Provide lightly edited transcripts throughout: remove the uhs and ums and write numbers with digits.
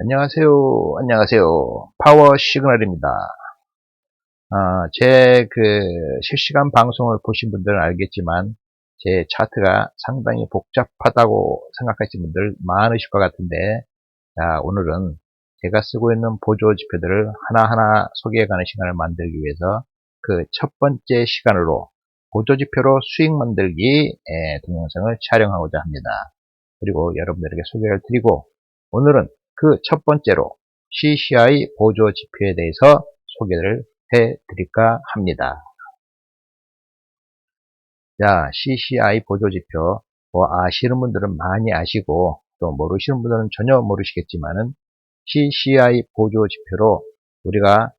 안녕하세요. 안녕하세요. 파워 시그널입니다. 제 실시간 방송을 보신 분들은 알겠지만, 제 차트가 상당히 복잡하다고 생각하시는 분들 많으실 것 같은데, 자, 오늘은 제가 쓰고 있는 보조 지표들을 하나하나 소개해가는 시간을 만들기 위해서 그 첫 번째 시간으로 보조 지표로 수익 만들기 동영상을 촬영하고자 합니다. 그리고 여러분들에게 소개를 드리고, 오늘은 그 첫 번째로 CCI 보조 지표에 대해서 소개를 해 드릴까 합니다. 자, CCI 보조 지표, 아시는 분들은 많이 아시고, 또 모르시는 분들은 전혀 모르시겠지만은, CCI 보조 지표로 우리가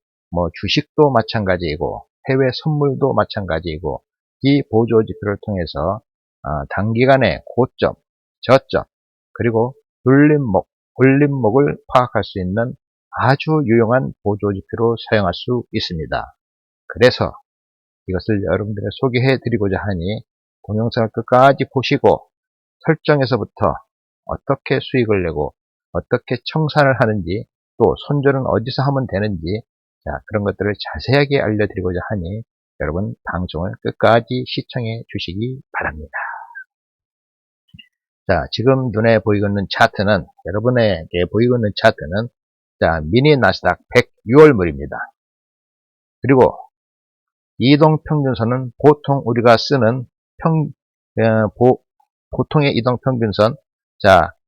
주식도 마찬가지이고, 해외 선물도 마찬가지이고, 이 보조 지표를 통해서 단기간의 고점, 저점, 그리고 올림목을 파악할 수 있는 아주 유용한 보조 지표로 사용할 수 있습니다. 그래서 이것을 여러분들에게 소개해 드리고자 하니 동영상을 끝까지 보시고 설정에서부터 어떻게 수익을 내고 어떻게 청산을 하는지, 또 손절은 어디서 하면 되는지, 그런 것들을 자세하게 알려드리고자 하니 여러분 방송을 끝까지 시청해 주시기 바랍니다. 자, 지금 눈에 보이고 있는 차트는, 여러분에게 보이고 있는 차트는, 미니 나스닥 106월물입니다. 그리고 이동평균선은 보통 우리가 쓰는 보통의 이동평균선,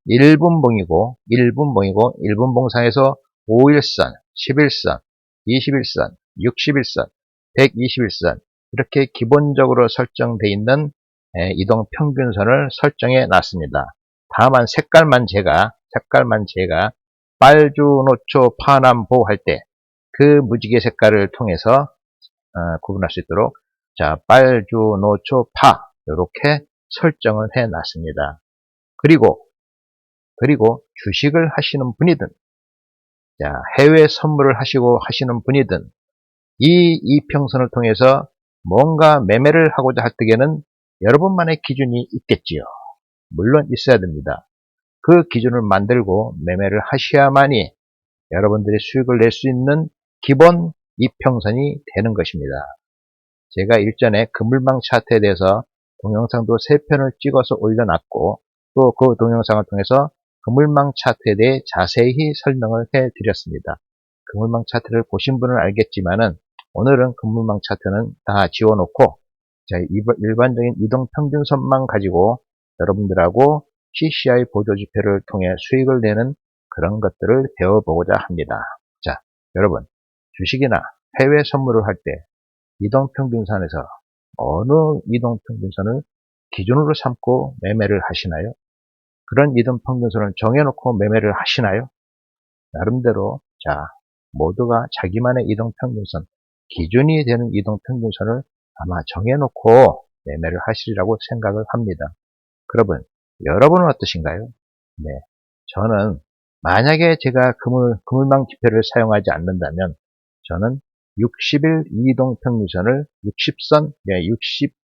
1분봉이고, 5일선, 11선, 21선, 60일선, 120일선, 이렇게 기본적으로 설정되어 있는 이동평균선을 설정해 놨습니다. 다만 색깔만 제가 빨주노초 파남보 할 때 그 무지개 색깔을 통해서 구분할 수 있도록, 빨주노초 이렇게 설정을 해 놨습니다. 그리고 주식을 하시는 분이든, 해외 선물을 하시는 분이든, 이 이평선을 통해서 뭔가 매매를 하고자 할 때에는 여러분만의 기준이 있겠지요. 물론 있어야 됩니다. 그 기준을 만들고 매매를 하셔야만이 여러분들이 수익을 낼 수 있는 기본 이평선이 되는 것입니다. 제가 일전에 그물망 차트에 대해서 동영상도 3편을 찍어서 올려놨고, 또 그 동영상을 통해서 그물망 차트에 대해 자세히 설명을 해드렸습니다. 그물망 차트를 보신 분은 알겠지만은, 오늘은 그물망 차트는 다 지워놓고 일반적인 이동평균선만 가지고 여러분들하고 CCI 보조지표를 통해 수익을 내는 그런 것들을 배워보고자 합니다. 자, 여러분, 주식이나 해외 선물을 할 때 이동평균선에서 어느 이동평균선을 기준으로 삼고 매매를 하시나요? 그런 이동평균선을 정해놓고 매매를 하시나요? 나름대로 모두가 자기만의 이동평균선, 기준이 되는 이동평균선을 아마 정해놓고 매매를 하시리라고 생각을 합니다. 그러면 여러분은 어떠신가요? 네, 저는 만약에 제가 그물망 지표를 사용하지 않는다면 저는 60일 이동평균선을 60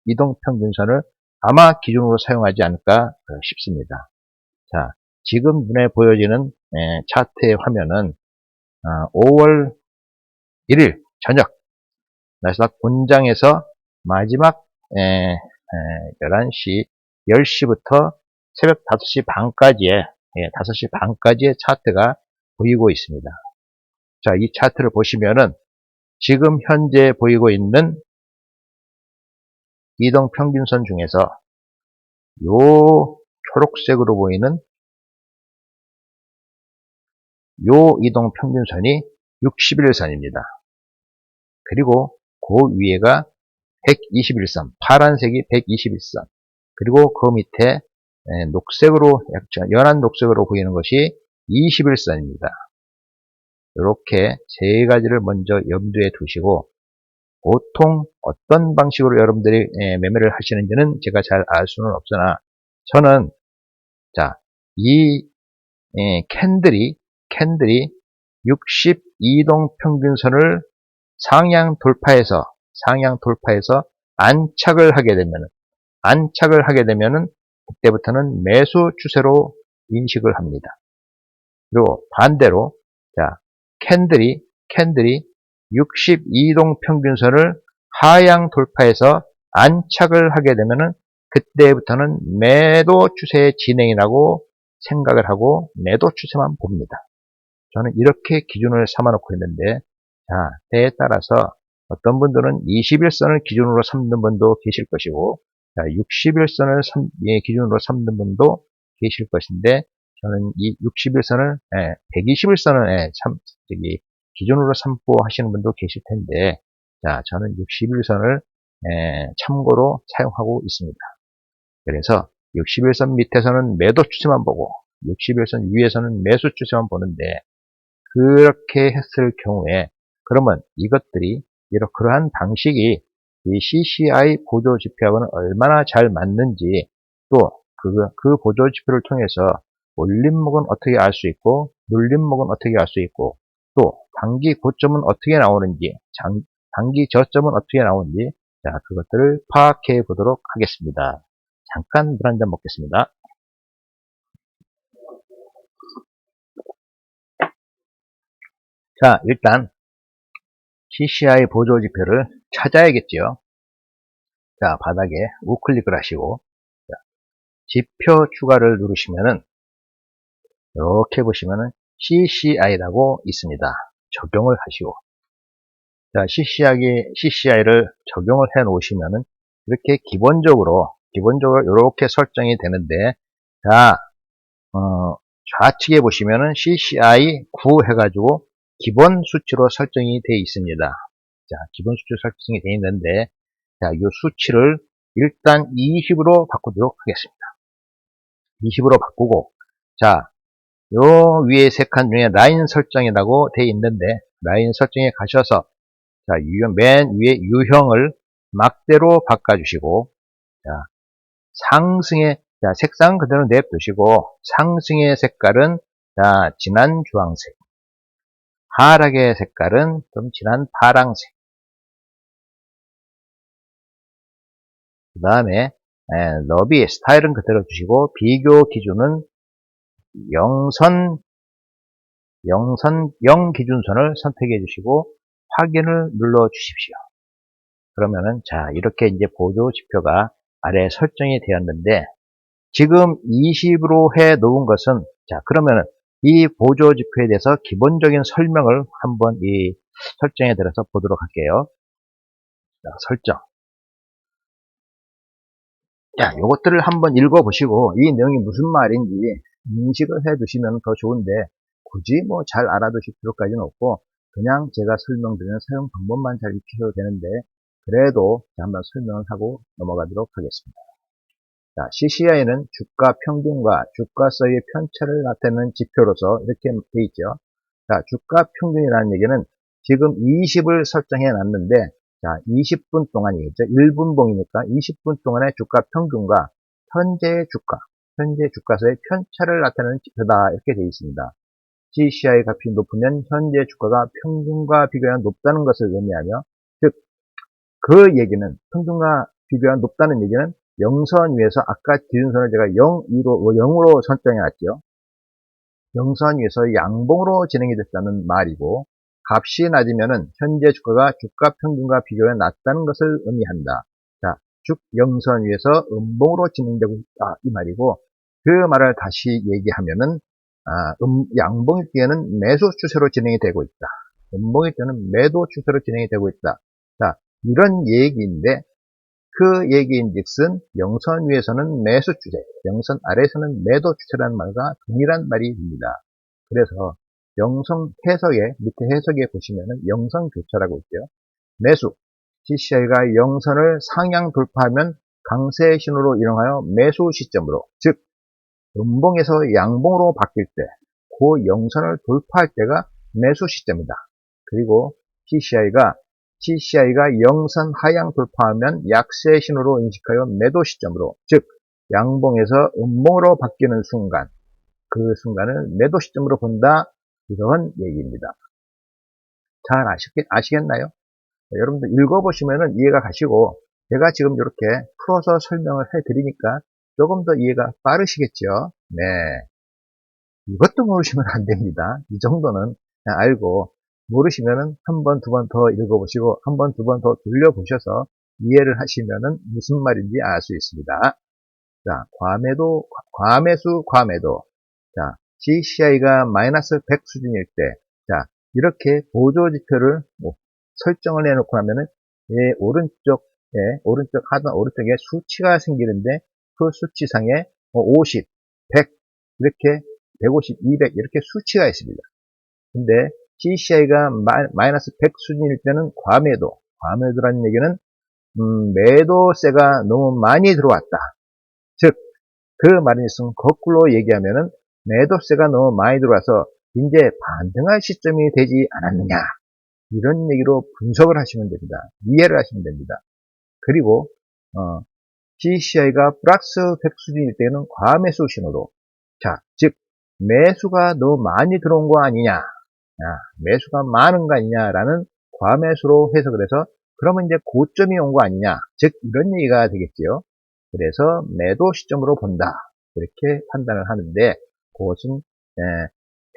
이동평균선을 아마 기준으로 사용하지 않을까 싶습니다. 자, 지금 눈에 보여지는 차트의 화면은 5월 1일 저녁 나스닥 본장에서 마지막 11시 10시부터 새벽 5시 반까지의 5시 반까지의 차트가 보이고 있습니다. 자, 이 차트를 보시면은 지금 현재 보이고 있는 이동평균선 중에서 요 초록색으로 보이는 요 이동평균선이 60일선입니다. 그리고 그 위에가 121선, 파란색이 121선, 그리고 그 밑에 녹색으로, 연한 녹색으로 보이는 것이 21선입니다. 이렇게 세 가지를 먼저 염두에 두시고, 보통 어떤 방식으로 여러분들이 매매를 하시는지는 제가 잘 알 수는 없으나, 저는 이 캔들이 62동 평균선을 상향 돌파해서 안착을 하게 되면은 그때부터는 매수 추세로 인식을 합니다. 그리고 반대로, 자, 캔들이 62동 평균선을 하향 돌파해서 안착을 하게 되면은 그때부터는 매도 추세의 진행이라고 생각을 하고 매도 추세만 봅니다. 저는 이렇게 기준을 삼아 놓고 있는데, 자, 때에 따라서 어떤 분들은 21선을 기준으로 삼는 분도 계실 것이고, 자, 61선을 기준으로 삼는 분도 계실 것인데, 저는 이 61선을, 121선을, 기준으로 삼고 하시는 분도 계실 텐데, 자, 저는 61선을, 참고로 사용하고 있습니다. 그래서 61선 밑에서는 매도 추세만 보고, 61선 위에서는 매수 추세만 보는데, 그렇게 했을 경우에 그러면 이것들이 그러한 방식이 이 CCI 보조지표하고는 얼마나 잘 맞는지, 또 그 보조지표를 통해서 올림목은 어떻게 알 수 있고 눌림목은 어떻게 알 수 있고, 또 단기 고점은 어떻게 나오는지, 단기 저점은 어떻게 나오는지, 자, 그것들을 파악해 보도록 하겠습니다. 잠깐 물 한 잔 먹겠습니다. 자, 일단 CCI 보조지표를 찾아야겠죠. 자, 바닥에 우클릭을 하시고, 자, 지표 추가를 누르시면은 이렇게 보시면은 CCI라고 있습니다. 적용을 하시고, 자, CCI를 적용을 해 놓으시면은 이렇게 기본적으로 이렇게 설정이 되는데, 자, 좌측에 보시면은 CCI 9 해가지고 기본 수치로 설정이 되어 있습니다. 자, 기본 수치로 설정이 되어 있는데, 자, 이 수치를 일단 20으로 바꾸도록 하겠습니다. 20으로 바꾸고, 자, 요 위에 세 칸 중에 라인 설정이라고 되어 있는데, 라인 설정에 가셔서, 자, 맨 위에 유형을 막대로 바꿔주시고, 자, 자, 색상 그대로 냅두시고, 상승의 색깔은, 자, 진한 주황색, 하락의 색깔은 좀 진한 파랑색, 그 다음에 너비 스타일은 그대로 두시고, 비교 기준은 0 기준선을 선택해 주시고 확인을 눌러 주십시오. 그러면은, 자, 이렇게 이제 보조 지표가 아래에 설정이 되었는데, 지금 20으로 해 놓은 것은, 자, 그러면은 이 보조 지표에 대해서 기본적인 설명을 한번 이 설정에 들어서 보도록 할게요. 자, 설정. 자, 요것들을 한번 읽어보시고 이 내용이 무슨 말인지 인식을 해 두시면 더 좋은데, 굳이 뭐 잘 알아두실 필요까지는 없고 그냥 제가 설명드리는 사용 방법만 잘 익히셔도 되는데, 그래도 한번 설명을 하고 넘어가도록 하겠습니다. 자, CCI는 주가 평균과 주가 사이의 편차를 나타내는 지표로서 이렇게 되어 있죠. 자, 주가 평균이라는 얘기는 지금 20을 설정해 놨는데, 자, 20분 동안이겠죠. 1분봉이니까 20분 동안의 주가 평균과 현재 주가 사이의 편차를 나타내는 지표다, 이렇게 되어 있습니다. CCI 값이 높으면 현재 주가가 평균과 비교하면 높다는 것을 의미하며, 즉, 그 얘기는, 평균과 비교하면 높다는 얘기는 영선 위에서 아까 기준선을 제가 0으로 설정해 놨죠. 영선 위에서 양봉으로 진행이 됐다는 말이고, 값이 낮으면은 현재 주가가 주가 평균과 비교해 낮다는 것을 의미한다. 자, 즉 영선 위에서 음봉으로 진행되고 있다, 이 말이고, 그 말을 다시 얘기하면은, 양봉일 때에는 매수 추세로 진행이 되고 있다. 음봉일 때는 매도 추세로 진행이 되고 있다. 자, 이런 얘기인데, 그 얘기인즉슨 영선 위에서는 매수 추세, 영선 아래에서는 매도 추세라는 말과 동일한 말이 됩니다. 그래서 영선 해석에, 밑에 해석에 보시면은 영선 교차라고 있죠. 매수, CCI가 영선을 상향 돌파하면 강세 신호로 이용하여 매수 시점으로, 즉 음봉에서 양봉으로 바뀔 때, 그 영선을 돌파할 때가 매수 시점이다. 그리고 CCI가 영선 하향 돌파하면 약세 신호로 인식하여 매도 시점으로, 즉 양봉에서 음봉으로 바뀌는 순간, 그 순간을 매도 시점으로 본다, 이런 얘기입니다. 잘 아시겠나요? 여러분들 읽어보시면 이해가 가시고, 제가 지금 이렇게 풀어서 설명을 해드리니까 조금 더 이해가 빠르시겠죠? 네. 이것도 모르시면 안 됩니다. 이 정도는 그냥 알고, 모르시면은 한 번, 두 번 더 읽어보시고, 한 번, 두 번 더 돌려보셔서 이해를 하시면은 무슨 말인지 알 수 있습니다. 자, 과매수, 과매도. 자, CCI가 마이너스 100 수준일 때, 자, 이렇게 보조지표를 설정을 해놓고 나면은, 오른쪽 하단 오른쪽에 수치가 생기는데, 그 수치상에 50, 100, 이렇게 150, 200, 이렇게 수치가 있습니다. 근데 CCI가 마이너스 100 수준일 때는 과매도라는 얘기는, 매도세가 너무 많이 들어왔다. 즉, 그 말인즉슨 거꾸로 얘기하면은 매도세가 너무 많이 들어와서 이제 반등할 시점이 되지 않았느냐, 이런 얘기로 분석을 하시면 됩니다. 이해를 하시면 됩니다. 그리고 CCI가 플러스 100 수준일 때는 과매수 신호로, 자, 즉 매수가 너무 많이 들어온 거 아니냐, 매수가 많은 거 아니냐라는 과매수로 해석을 해서, 그러면 이제 고점이 온 거 아니냐, 즉 이런 얘기가 되겠지요. 그래서 매도 시점으로 본다, 이렇게 판단을 하는데, 그것은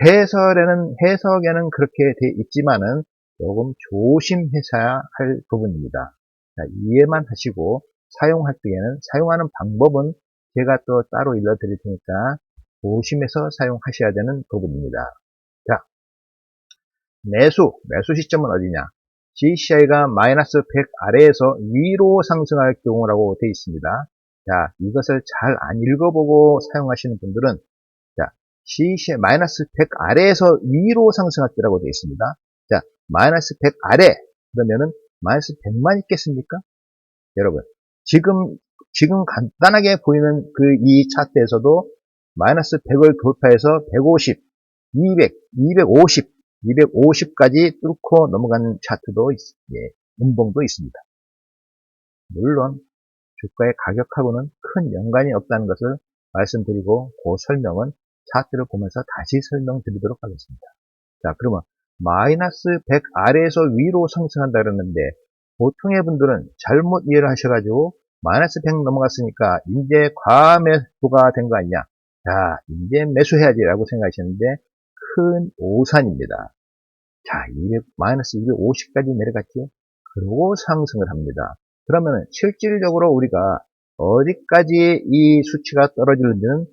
해석에는 그렇게 돼 있지만은 조금 조심해야 할 부분입니다. 자, 이해만 하시고 사용하는 방법은 제가 또 따로 일러드릴 테니까 조심해서 사용하셔야 되는 부분입니다. 자, 매수 시점은 어디냐? CCI가 마이너스 100 아래에서 위로 상승할 경우라고 되어 있습니다. 자, 이것을 잘 안 읽어보고 사용하시는 분들은, 자, CCI 마이너스 100 아래에서 위로 상승할 때라고 되어 있습니다. 자, 마이너스 100 아래, 그러면은 마이너스 100만 있겠습니까? 여러분, 지금 간단하게 보이는 이 차트에서도 마이너스 100을 돌파해서 150, 200, 250까지 뚫고 넘어가는 차트도 음봉도 있습니다. 물론 주가의 가격하고는 큰 연관이 없다는 것을 말씀드리고, 그 설명은 차트를 보면서 다시 설명드리도록 하겠습니다. 자, 그러면 마이너스 100 아래에서 위로 상승한다 그러는데, 보통의 분들은 잘못 이해를 하셔가지고 마이너스 100 넘어갔으니까 이제 과매도가 된 거 아니냐, 자, 이제 매수해야지 라고 생각하시는데 큰 오산입니다. 자, 마이너스 250까지 내려갔죠. 그러고 상승을 합니다. 그러면 실질적으로 우리가 어디까지 이 수치가 떨어지는지는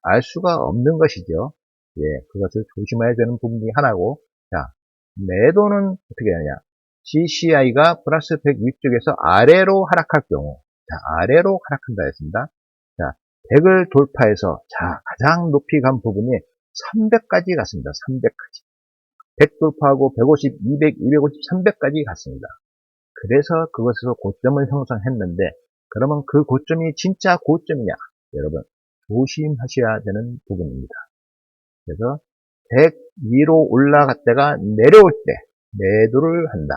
알 수가 없는 것이죠. 예, 그것을 조심해야 되는 부분이 하나고, 자, 매도는 어떻게 하냐? CCI가 플러스 100 위쪽에서 아래로 하락할 경우, 자, 아래로 하락한다 했습니다. 자, 100을 돌파해서, 자, 가장 높이 간 부분이 300까지 갔습니다. 300까지. 100 돌파하고 150, 200, 250, 300까지 갔습니다. 그래서 그것에서 고점을 형성했는데, 그러면 그 고점이 진짜 고점이냐? 여러분, 조심하셔야 되는 부분입니다. 그래서 100 위로 올라갔다가 내려올 때 매도를 한다,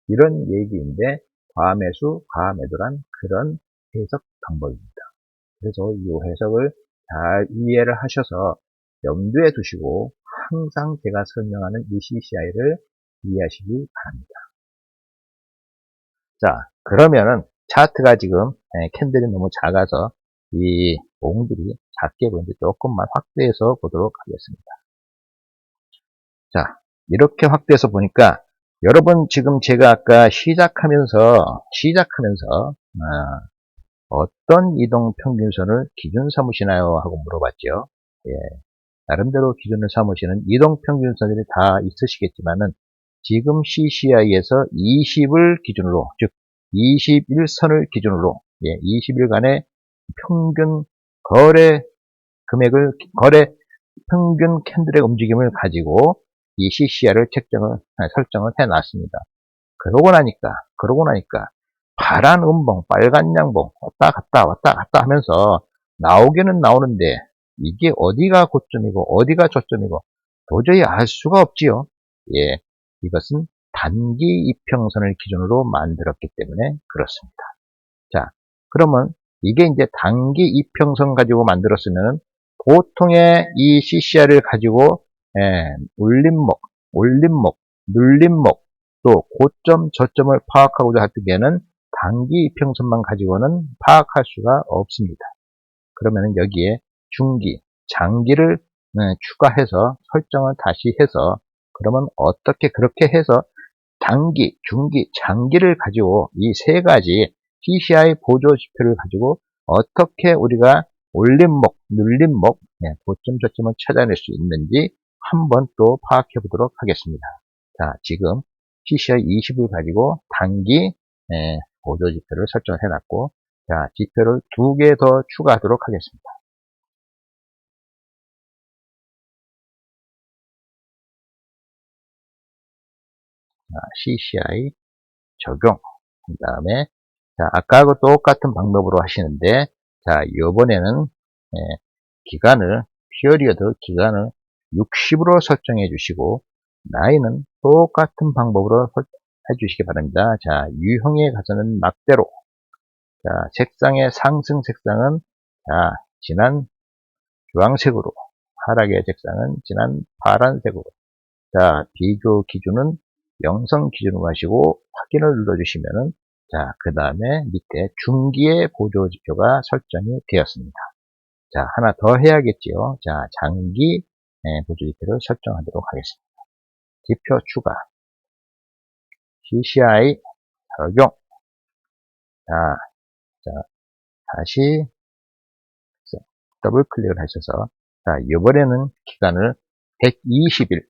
이런 얘기인데, 과매도란 그런 해석 방법입니다. 그래서 이 해석을 잘 이해를 하셔서 염두에 두시고 항상 제가 설명하는 이 CCI를 이해하시기 바랍니다. 자, 그러면은 차트가 지금 캔들이 너무 작아서 이 봉들이 작게 보이는데 조금만 확대해서 보도록 하겠습니다. 자, 이렇게 확대해서 보니까 여러분, 지금 제가 아까 시작하면서 어떤 이동평균선을 기준 삼으시나요? 하고 물어봤죠. 예, 나름대로 기준을 삼으시는 이동평균선들이 다 있으시겠지만은, 지금 CCI에서 20을 기준으로, 즉 21선을 기준으로, 20일간의 평균 거래 평균 캔들의 움직임을 가지고 이 CCI를 설정을 해놨습니다. 그러고 나니까 파란 음봉, 빨간 양봉 왔다 갔다 하면서 나오기는 나오는데, 이게 어디가 고점이고 어디가 저점이고 도저히 알 수가 없지요. 예, 이것은 단기 이평선을 기준으로 만들었기 때문에 그렇습니다. 자, 그러면 이게 이제 단기 이평선 가지고 만들었으면, 보통의 이 CCR을 가지고 올림목, 눌림목, 또 고점, 저점을 파악하고자 할 때에는 단기 이평선만 가지고는 파악할 수가 없습니다. 그러면 여기에 중기, 장기를 추가해서 설정을 다시 해서 그러면 어떻게 그렇게 해서 단기, 중기, 장기를 가지고 이 세 가지 CCI 보조 지표를 가지고 어떻게 우리가 올림목, 눌림목, 고점, 저점을 찾아낼 수 있는지 한번 또 파악해 보도록 하겠습니다. 자, 지금 CCI 20을 가지고 단기 보조 지표를 설정해 놨고, 자, 지표를 2개 더 추가하도록 하겠습니다. 자, CCI 적용. 그 다음에, 자, 아까하고 똑같은 방법으로 하시는데, 자, 요번에는, 기간을, 피어리어드 기간을 60으로 설정해 주시고, 나이는 똑같은 방법으로 해 주시기 바랍니다. 자, 유형에 가서는 막대로. 자, 색상의 상승 색상은, 자, 진한 주황색으로, 하락의 색상은 진한 파란색으로. 자, 비교 기준은 영성 기준으로 하시고 확인을 눌러주시면은, 자, 그 다음에 밑에 중기의 보조 지표가 설정이 되었습니다. 자, 하나 더 해야겠지요. 자, 장기 보조 지표를 설정하도록 하겠습니다. 지표 추가, CCI 적용. 자, 자, 다시 더블 클릭을 하셔서, 자, 이번에는 기간을 120일,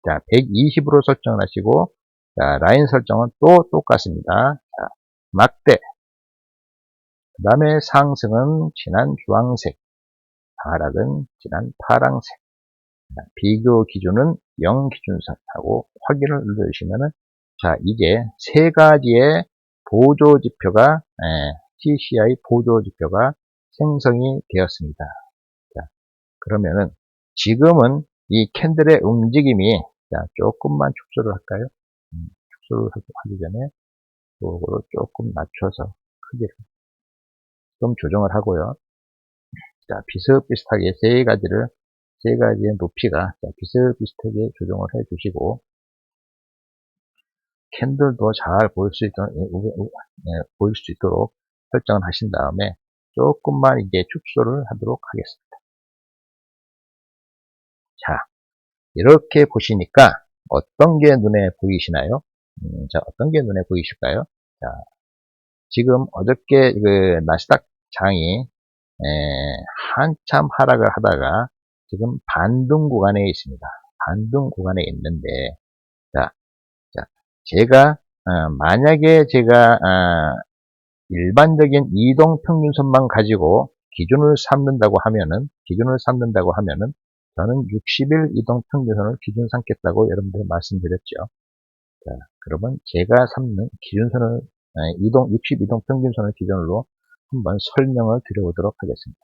자, 120으로 설정을 하시고, 자, 라인 설정은 또 똑같습니다. 자, 막대. 그 다음에 상승은 진한 주황색, 하락은 진한 파랑색. 자, 비교 기준은 0 기준선하고 확인을 눌러주시면은, 자, 이제 세 가지의 보조 지표가, CCI 보조 지표가 생성이 되었습니다. 자, 그러면은 지금은 이 캔들의 움직임이, 자, 조금만 축소를 할까요? 축소를 하기 전에 요거를 조금 낮춰서 크기를 좀 조정을 하고요. 자, 비슷비슷하게 세 가지의 높이가, 자, 비슷비슷하게 조정을 해 주시고, 캔들도 잘 보일 수 있도록 설정을 하신 다음에 조금만 이제 축소를 하도록 하겠습니다. 자, 이렇게 보시니까 어떤 게 눈에 보이시나요? 자, 어떤 게 눈에 보이실까요? 자, 지금 어저께 그 나스닥 장이 한참 하락을 하다가 지금 반등 구간에 있습니다. 반등 구간에 있는데, 자, 제가 만약에 제가 일반적인 이동평균선만 가지고 기준을 삼는다고 하면은 저는 60일 이동평균선을 기준 삼겠다고 여러분들 말씀드렸죠. 자, 그러면 제가 삼는 기준선을 60 이동평균선을 기준으로 한번 설명을 드려보도록 하겠습니다.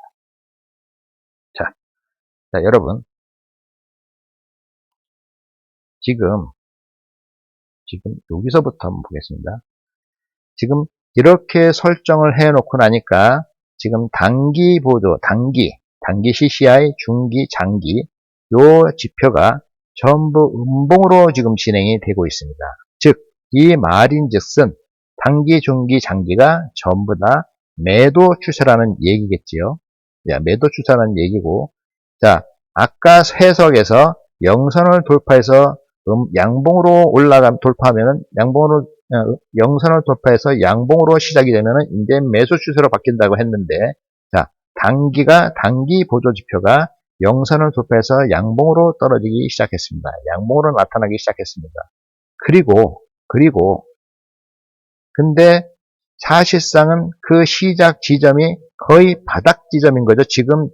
자, 여러분, 지금 여기서부터 한번 보겠습니다. 지금 이렇게 설정을 해놓고 나니까 지금 단기 보조, 단기 CCI, 중기, 장기 요 지표가 전부 음봉으로 지금 진행이 되고 있습니다. 즉, 이 말인즉슨 단기, 중기, 장기가 전부 다 매도 추세라는 얘기겠지요. 자, 매도 추세라는 얘기고, 자, 아까 해석에서 영선을 돌파해서 양봉으로 돌파하면은 영선을 돌파해서 양봉으로 시작이 되면은 이제 매수 추세로 바뀐다고 했는데, 자, 단기 보조 지표가 영선을 돌파해서 양봉으로 떨어지기 시작했습니다. 양봉으로 나타나기 시작했습니다. 근데 사실상은 그 시작 지점이 거의 바닥 지점인 거죠. 지금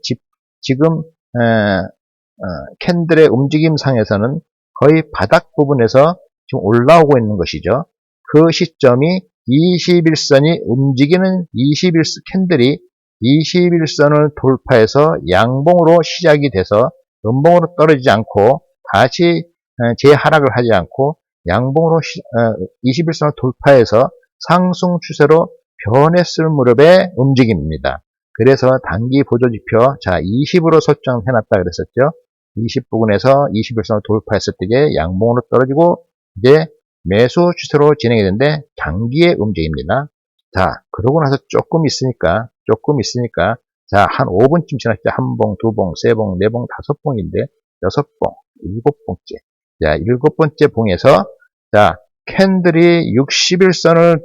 캔들의 움직임상에서는 거의 바닥 부분에서 지금 올라오고 있는 것이죠. 그 시점이 21선이 움직이는 캔들이 21선을 돌파해서 양봉으로 시작이 돼서 음봉으로 떨어지지 않고 다시 재하락을 하지 않고 양봉으로 21선을 돌파해서 상승 추세로 변했을 무렵의 움직임입니다. 그래서 단기 보조지표, 자, 20으로 설정해 놨다 그랬었죠. 20 부근에서 21선을 돌파했을 때 양봉으로 떨어지고 이제 매수 추세로 진행이 되는데 단기의 움직임입니다. 자, 그러고 나서 조금 있으니까 자, 한 5분쯤 지났을 때 한 봉, 두 봉, 세 봉, 네 봉, 다섯 봉인데 6봉, 7봉째. 자, 7번째 봉에서, 자, 캔들이 60일선을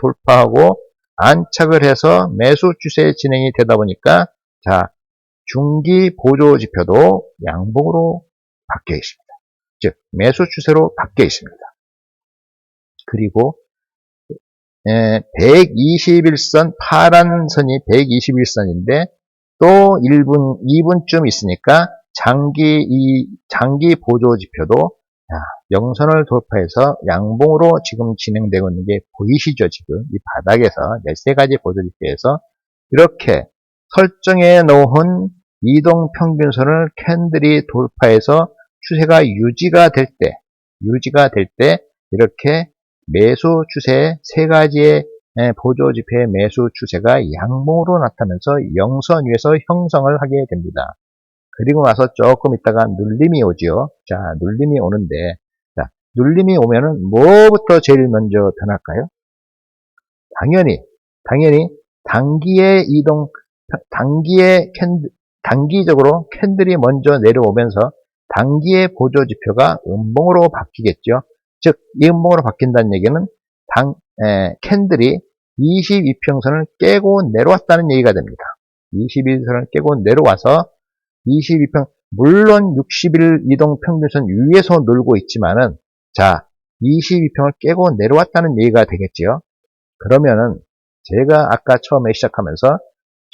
돌파하고, 안착을 해서 매수 추세 진행이 되다 보니까, 자, 중기 보조 지표도 양봉으로 바뀌어 있습니다. 즉, 매수 추세로 바뀌어 있습니다. 그리고 121선, 파란 선이 121선인데 또 1분, 2분쯤 있으니까 장기 보조 지표도 영선을 돌파해서 양봉으로 지금 진행되고 있는 게 보이시죠? 지금 이 바닥에서 13가지 보조 지표에서 이렇게 설정해 놓은 이동평균선을 캔들이 돌파해서 추세가 유지가 될 때 이렇게 매수 추세, 3가지의 보조 지표의 매수 추세가 양봉으로 나타나면서 영선 위에서 형성을 하게 됩니다. 그리고 나서 조금 있다가 눌림이 오죠. 자, 눌림이 오는데, 자, 눌림이 오면은 뭐부터 제일 먼저 변할까요? 당연히 단기적으로 캔들이 먼저 내려오면서 단기의 보조 지표가 음봉으로 바뀌겠죠. 즉, 이 음봉으로 바뀐다는 얘기는 캔들이 22평선을 깨고 내려왔다는 얘기가 됩니다. 22선을 깨고 내려와서 22평, 물론 60일 이동평균선 위에서 놀고 있지만은, 자, 22평을 깨고 내려왔다는 얘기가 되겠지요. 그러면은, 제가 아까 처음에 시작하면서,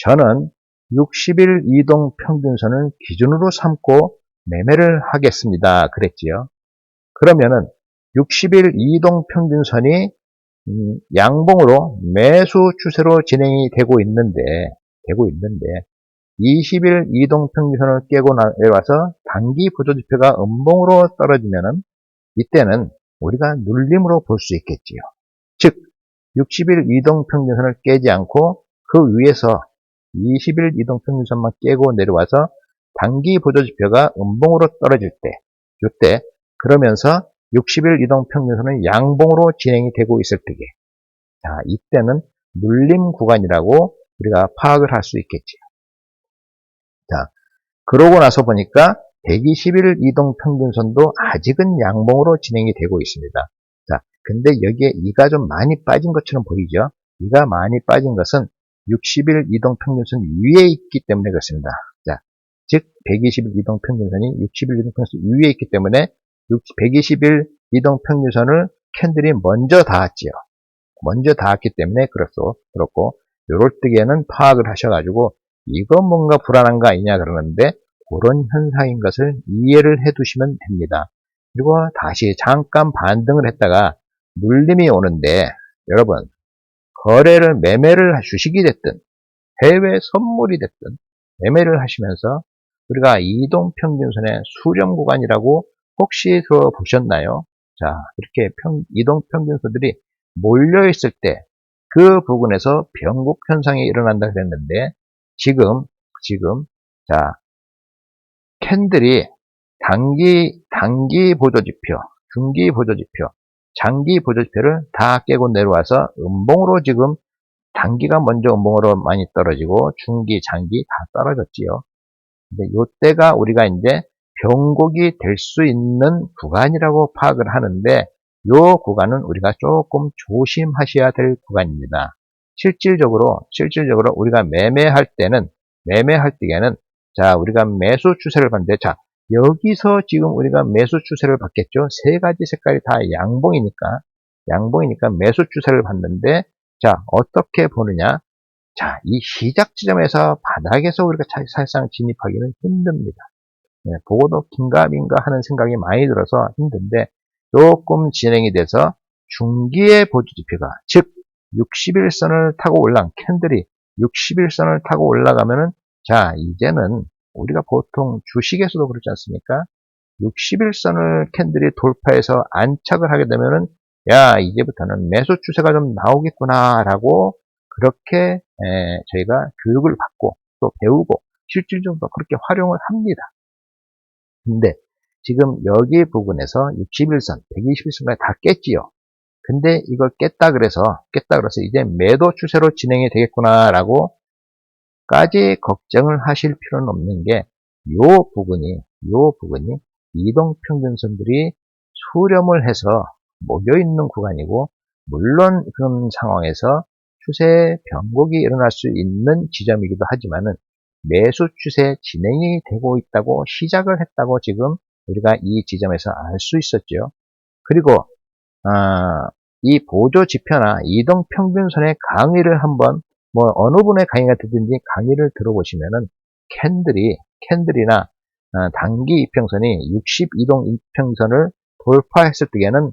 저는 60일 이동평균선을 기준으로 삼고 매매를 하겠습니다. 그랬지요. 그러면은, 60일 이동평균선이 양봉으로 매수 추세로 진행이 되고 있는데 20일 이동평균선을 깨고 내려와서 단기 보조지표가 음봉으로 떨어지면은 이때는 우리가 눌림으로 볼 수 있겠지요. 즉 60일 이동평균선을 깨지 않고 그 위에서 20일 이동평균선만 깨고 내려와서 단기 보조지표가 음봉으로 떨어질 때 이때 그러면서 60일 이동평균선은 양봉으로 진행이 되고 있을 때에 자, 이때는 눌림 구간이라고 우리가 파악을 할 수 있겠지요. 자, 그러고 나서 보니까 120일 이동평균선도 아직은 양봉으로 진행이 되고 있습니다. 자, 근데 여기에 이가 좀 많이 빠진 것처럼 보이죠? 이가 많이 빠진 것은 60일 이동평균선 위에 있기 때문에 그렇습니다. 자, 즉 120일 이동평균선이 60일 이동평균선 위에 있기 때문에 120일 이동평균선을 캔들이 먼저 닿았지요. 먼저 닿았기 때문에 그렇고 요럴 때에는 파악을 하셔가지고 이건 뭔가 불안한 거 아니냐 그러는데 그런 현상인 것을 이해를 해 두시면 됩니다. 그리고 다시 잠깐 반등을 했다가 눌림이 오는데 여러분 매매를 주식이 됐든 해외 선물이 됐든 매매를 하시면서 우리가 이동평균선의 수렴 구간이라고 혹시 들어보셨나요? 자, 이렇게 이동평균선들이 몰려있을 때 그 부분에서 변곡 현상이 일어난다 그랬는데 지금 자 캔들이 단기 보조지표, 중기 보조지표, 장기 보조지표를 다 깨고 내려와서 음봉으로 지금 단기가 먼저 음봉으로 많이 떨어지고 중기, 장기 다 떨어졌지요. 근데 이때가 우리가 이제 변곡이 될 수 있는 구간이라고 파악을 하는데 이 구간은 우리가 조금 조심하셔야 될 구간입니다. 실질적으로 우리가 매매할 때에는 자, 우리가 매수 추세를 봤는데 자, 여기서 지금 우리가 매수 추세를 봤겠죠? 3가지 색깔이 다 양봉이니까 매수 추세를 봤는데 자, 어떻게 보느냐? 자, 이 시작 지점에서 바닥에서 우리가 사실상 진입하기는 힘듭니다. 네, 보고도 긴가민가 하는 생각이 많이 들어서 힘든데 조금 진행이 돼서 중기의 보조지표가 즉 60일선을 타고 올라간 캔들이 60일선을 타고 올라가면은 자 이제는 우리가 보통 주식에서도 그렇지 않습니까? 60일선을 캔들이 돌파해서 안착을 하게 되면은 야 이제부터는 매수 추세가 좀 나오겠구나 라고 그렇게 저희가 교육을 받고 또 배우고 실질적으로 그렇게 활용을 합니다. 근데 지금 여기 부분에서 60일선, 120일선까지 다 깼지요. 근데 이걸 깼다 그래서 이제 매도 추세로 진행이 되겠구나라고 까지 걱정을 하실 필요는 없는 게 요 부분이 이동평균선들이 수렴을 해서 모여있는 구간이고, 물론 그런 상황에서 추세 변곡이 일어날 수 있는 지점이기도 하지만은 매수 추세 진행이 되고 있다고, 시작을 했다고 지금 우리가 이 지점에서 알 수 있었죠. 그리고 이 보조 지표나 이동 평균선의 강의를 한번, 뭐 어느 분의 강의가 되든지 강의를 들어보시면은 캔들이나 단기 이평선이 62동 이평선을 돌파했을 때에는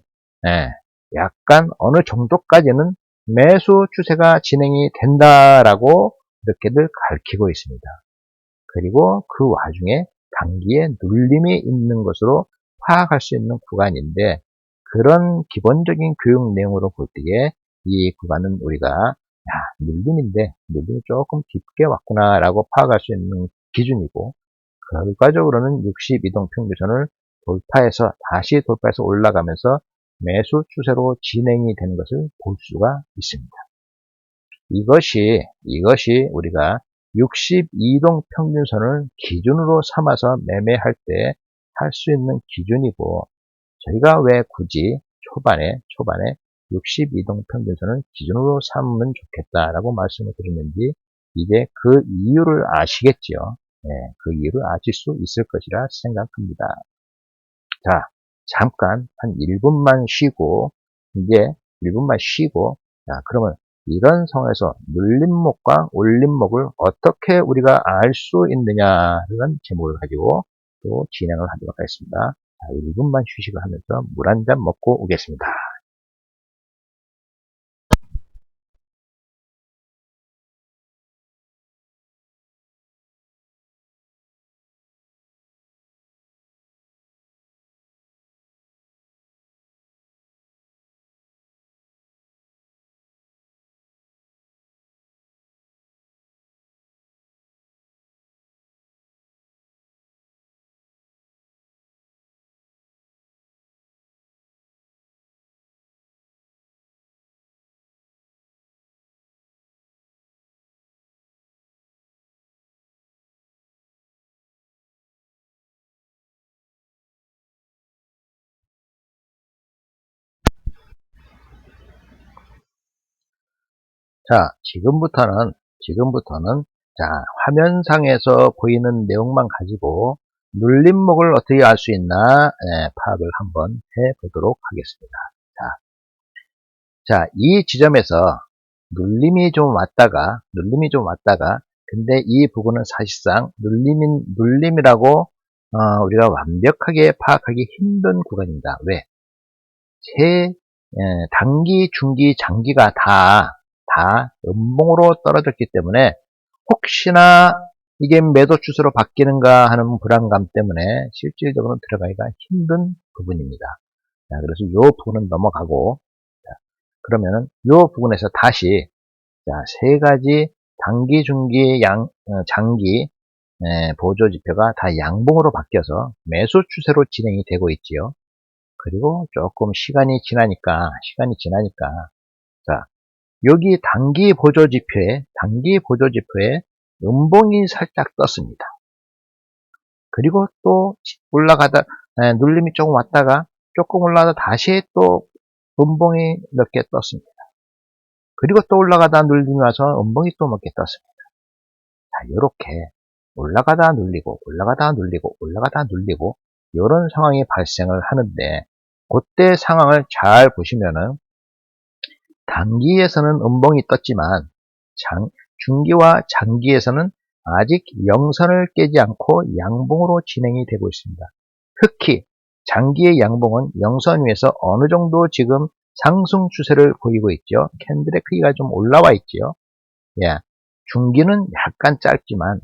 약간 어느 정도까지는 매수 추세가 진행이 된다라고 이렇게들 가르치고 있습니다. 그리고 그 와중에 단기에 눌림이 있는 것으로 파악할 수 있는 구간인데, 그런 기본적인 교육 내용으로 볼 때에 이 구간은 우리가 눌림이 조금 깊게 왔구나라고 파악할 수 있는 기준이고, 결과적으로는 62동 평균선을 다시 돌파해서 올라가면서 매수 추세로 진행이 되는 것을 볼 수가 있습니다. 이것이 우리가 62동 평균선을 기준으로 삼아서 매매할 때 할 수 있는 기준이고, 저희가 왜 굳이 초반에 62동 평균선을 기준으로 삼으면 좋겠다라고 말씀을 드렸는지, 이제 그 이유를 아시겠죠? 그 이유를 아실 수 있을 것이라 생각합니다. 자, 잠깐 한 1분만 쉬고, 자, 그러면 이런 상황에서 눌림목과 올림목을 어떻게 우리가 알 수 있느냐는 제목을 가지고 또 진행을 하도록 하겠습니다. 자, 1분만 휴식을 하면서 물 한 잔 먹고 오겠습니다. 자, 지금부터는 자, 화면상에서 보이는 내용만 가지고 눌림목을 어떻게 알 수 있나 파악을 한번 해 보도록 하겠습니다. 자, 이 지점에서 눌림이 좀 왔다가 근데 이 부분은 사실상 눌림이라고 우리가 완벽하게 파악하기 힘든 구간입니다. 왜? 단기, 중기, 장기가 다 음봉으로 떨어졌기 때문에 혹시나 이게 매도 추세로 바뀌는가 하는 불안감 때문에 실질적으로 들어가기가 힘든 부분입니다. 자, 그래서 이 부분은 넘어가고, 그러면은 이 부분에서 다시 세 가지 단기, 중기, 장기 보조 지표가 다 양봉으로 바뀌어서 매수 추세로 진행이 되고 있지요. 그리고 조금 시간이 지나니까 자, 여기 단기 보조 지표에 음봉이 살짝 떴습니다. 그리고 또 올라가다 눌림이 조금 왔다가 조금 올라가다 다시 또 음봉이 몇 개 떴습니다. 그리고 또 올라가다 눌림이 와서 음봉이 또 몇 개 떴습니다. 자, 이렇게 올라가다 눌리고 이런 상황이 발생을 하는데, 그때 상황을 잘 보시면은 단기에서는 음봉이 떴지만 중기와 장기에서는 아직 영선을 깨지 않고 양봉으로 진행이 되고 있습니다. 특히 장기의 양봉은 영선 위에서 어느 정도 지금 상승 추세를 보이고 있죠. 캔들의 크기가 좀 올라와 있죠. 중기는 약간 짧지만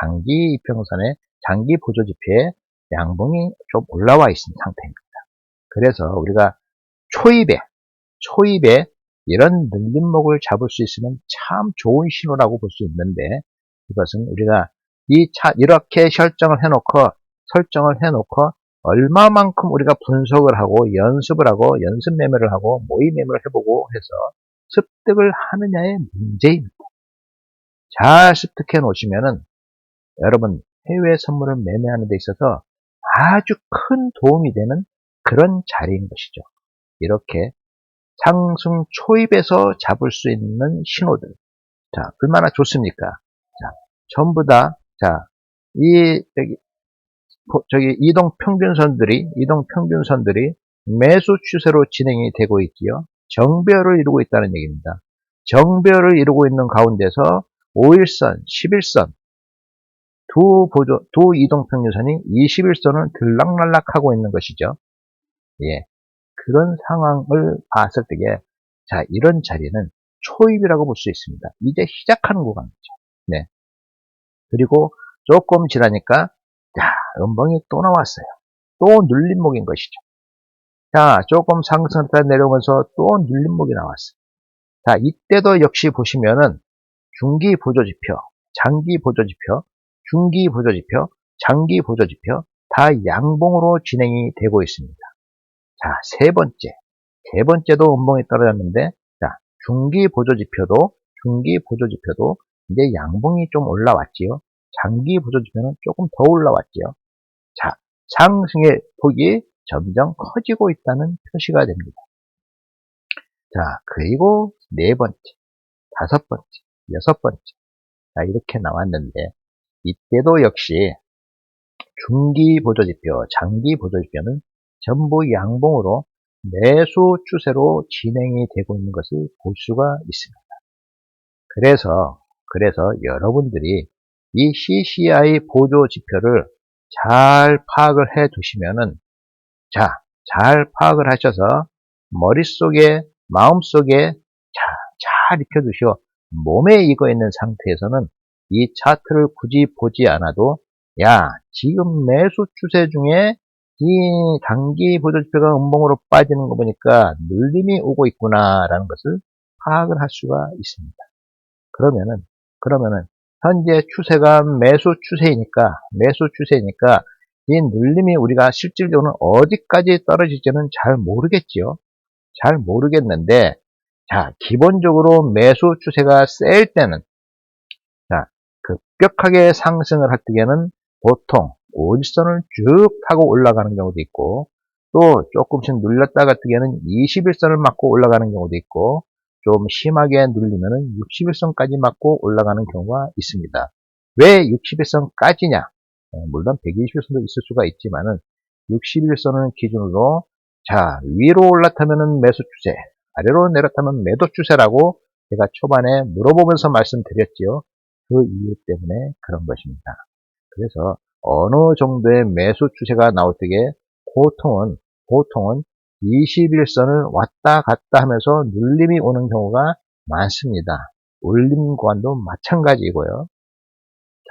장기 이평선의 장기 보조지표에 양봉이 좀 올라와 있는 상태입니다. 그래서 우리가 초입에 이런 눌림목을 잡을 수 있으면 참 좋은 신호라고 볼 수 있는데, 이것은 우리가 이렇게 설정을 해놓고 얼마만큼 우리가 분석을 하고 연습 매매를 하고 모의 매매를 해보고 해서 습득을 하느냐의 문제입니다. 잘 습득해 놓으시면은 여러분 해외 선물을 매매하는 데 있어서 아주 큰 도움이 되는 그런 자리인 것이죠. 이렇게 상승 초입에서 잡을 수 있는 신호들. 자, 얼마나 좋습니까? 자, 전부 다, 자, 이동평균선들이 매수 추세로 진행이 되고 있지요. 정배열을 이루고 있다는 얘기입니다. 정배열을 이루고 있는 가운데서 5일선, 11선, 두 이동평균선이 21선을 들락날락하고 있는 것이죠. 예. 그런 상황을 봤을 때에, 자, 이런 자리는 초입이라고 볼 수 있습니다. 이제 시작하는 구간이죠. 네. 그리고 조금 지나니까, 자, 음봉이 또 나왔어요. 또 눌림목인 것이죠. 자, 조금 상승했다 내려오면서 또 눌림목이 나왔어요. 자, 이때도 역시 보시면은 중기 보조지표, 장기 보조지표, 중기 보조지표, 장기 보조지표 다 양봉으로 진행이 되고 있습니다. 자, 세 번째도 음봉이 떨어졌는데, 자, 중기 보조지표도 이제 양봉이 좀 올라왔지요. 장기 보조지표는 조금 더 올라왔지요. 자, 상승의 폭이 점점 커지고 있다는 표시가 됩니다. 자, 그리고 네 번째, 다섯 번째, 여섯 번째. 자, 이렇게 나왔는데, 이때도 역시 중기 보조지표, 장기 보조지표는 전부 양봉으로 매수 추세로 진행이 되고 있는 것을 볼 수가 있습니다. 그래서 여러분들이 이 CCI 보조지표를 잘 파악을 해 두시면은, 자, 잘 파악을 하셔서 머릿속에, 마음속에 잘 익혀두시오. 몸에 익어 있는 상태에서는 이 차트를 굳이 보지 않아도, 야, 지금 매수 추세 중에 이 단기 보조지표가 음봉으로 빠지는 거 보니까 눌림이 오고 있구나라는 것을 파악을 할 수가 있습니다. 그러면은 현재 추세가 매수 추세이니까 이 눌림이 우리가 실질적으로 어디까지 떨어질지는 잘 모르겠지요. 잘 모르겠는데, 자, 기본적으로 매수 추세가 셀 때는, 자, 급격하게 상승을 할 때에는 보통 5일선을 쭉 타고 올라가는 경우도 있고, 또 조금씩 눌렸다가 뜨기에는 21선을 맞고 올라가는 경우도 있고, 좀 심하게 눌리면은 61선까지 맞고 올라가는 경우가 있습니다. 왜 61선까지냐? 물론 120일선도 있을 수가 있지만은 61선을 기준으로, 자, 위로 올라타면은 매수 추세, 아래로 내려타면 매도 추세라고 제가 초반에 물어보면서 말씀드렸지요. 그 이유 때문에 그런 것입니다. 그래서 어느 정도의 매수 추세가 나올 때에 보통은 21선을 왔다 갔다 하면서 눌림이 오는 경우가 많습니다. 올림 구간도 마찬가지고요.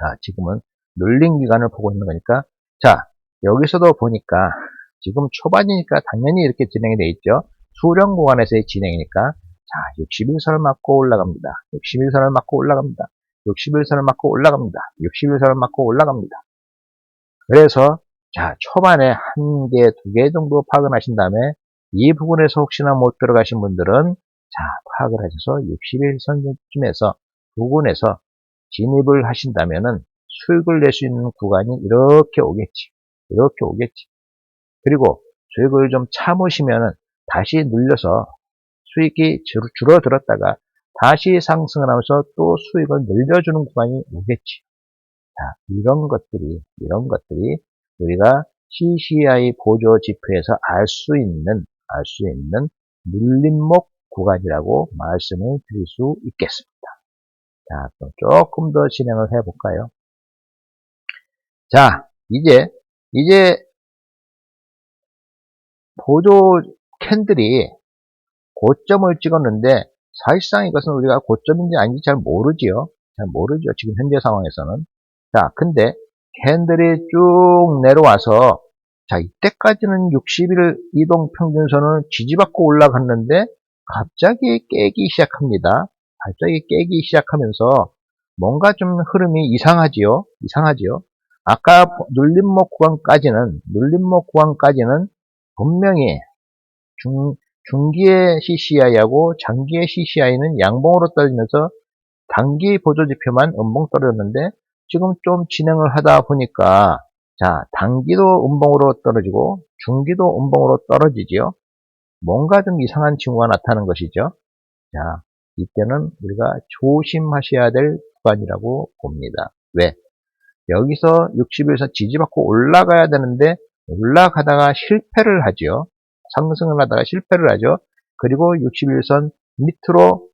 자, 지금은 눌림 기간을 보고 있는 거니까, 자, 여기서도 보니까 지금 초반이니까 당연히 이렇게 진행이 돼 있죠. 수령 구간에서의 진행이니까, 자, 61선을 맞고 올라갑니다. 61선을 맞고 올라갑니다. 61선을 맞고 올라갑니다. 61선을 맞고 올라갑니다. 그래서, 자, 초반에 한 개, 두 개 정도 파악을 하신 다음에 이 부분에서 혹시나 못 들어가신 분들은, 자, 파악을 하셔서 61선쯤에서 부분에서 진입을 하신다면은 수익을 낼 수 있는 구간이 이렇게 오겠지. 그리고 수익을 좀 참으시면은 다시 늘려서 수익이 줄어들었다가 다시 상승을 하면서 또 수익을 늘려주는 구간이 오겠지. 자, 이런 것들이 우리가 CCI 보조 지표에서 알 수 있는 눌림목 구간이라고 말씀을 드릴 수 있겠습니다. 자, 또 조금 더 진행을 해볼까요? 자, 이제 보조 캔들이 고점을 찍었는데, 사실상 이것은 우리가 고점인지 아닌지 잘 모르지요. 지금 현재 상황에서는. 자, 근데 캔들이 쭉 내려와서, 자, 이때까지는 60일 이동평균선을 지지받고 올라갔는데 갑자기 깨기 시작합니다. 뭔가 좀 흐름이 이상하지요. 아까 눌림목 구간까지는 분명히 중기의 CCI하고 장기의 CCI는 양봉으로 떨어지면서 단기 보조지표만 음봉 떨어졌는데, 지금 좀 진행을 하다 보니까 자, 단기도 음봉으로 떨어지고 중기도 음봉으로 떨어지지요. 뭔가 좀 이상한 징후가 나타나는 것이죠. 자, 이때는 우리가 조심하셔야 될 구간이라고 봅니다. 왜? 여기서 60일선 지지받고 올라가야 되는데 올라가다가 실패를 하죠. 상승을 하다가 실패를 하죠. 그리고 61선 밑으로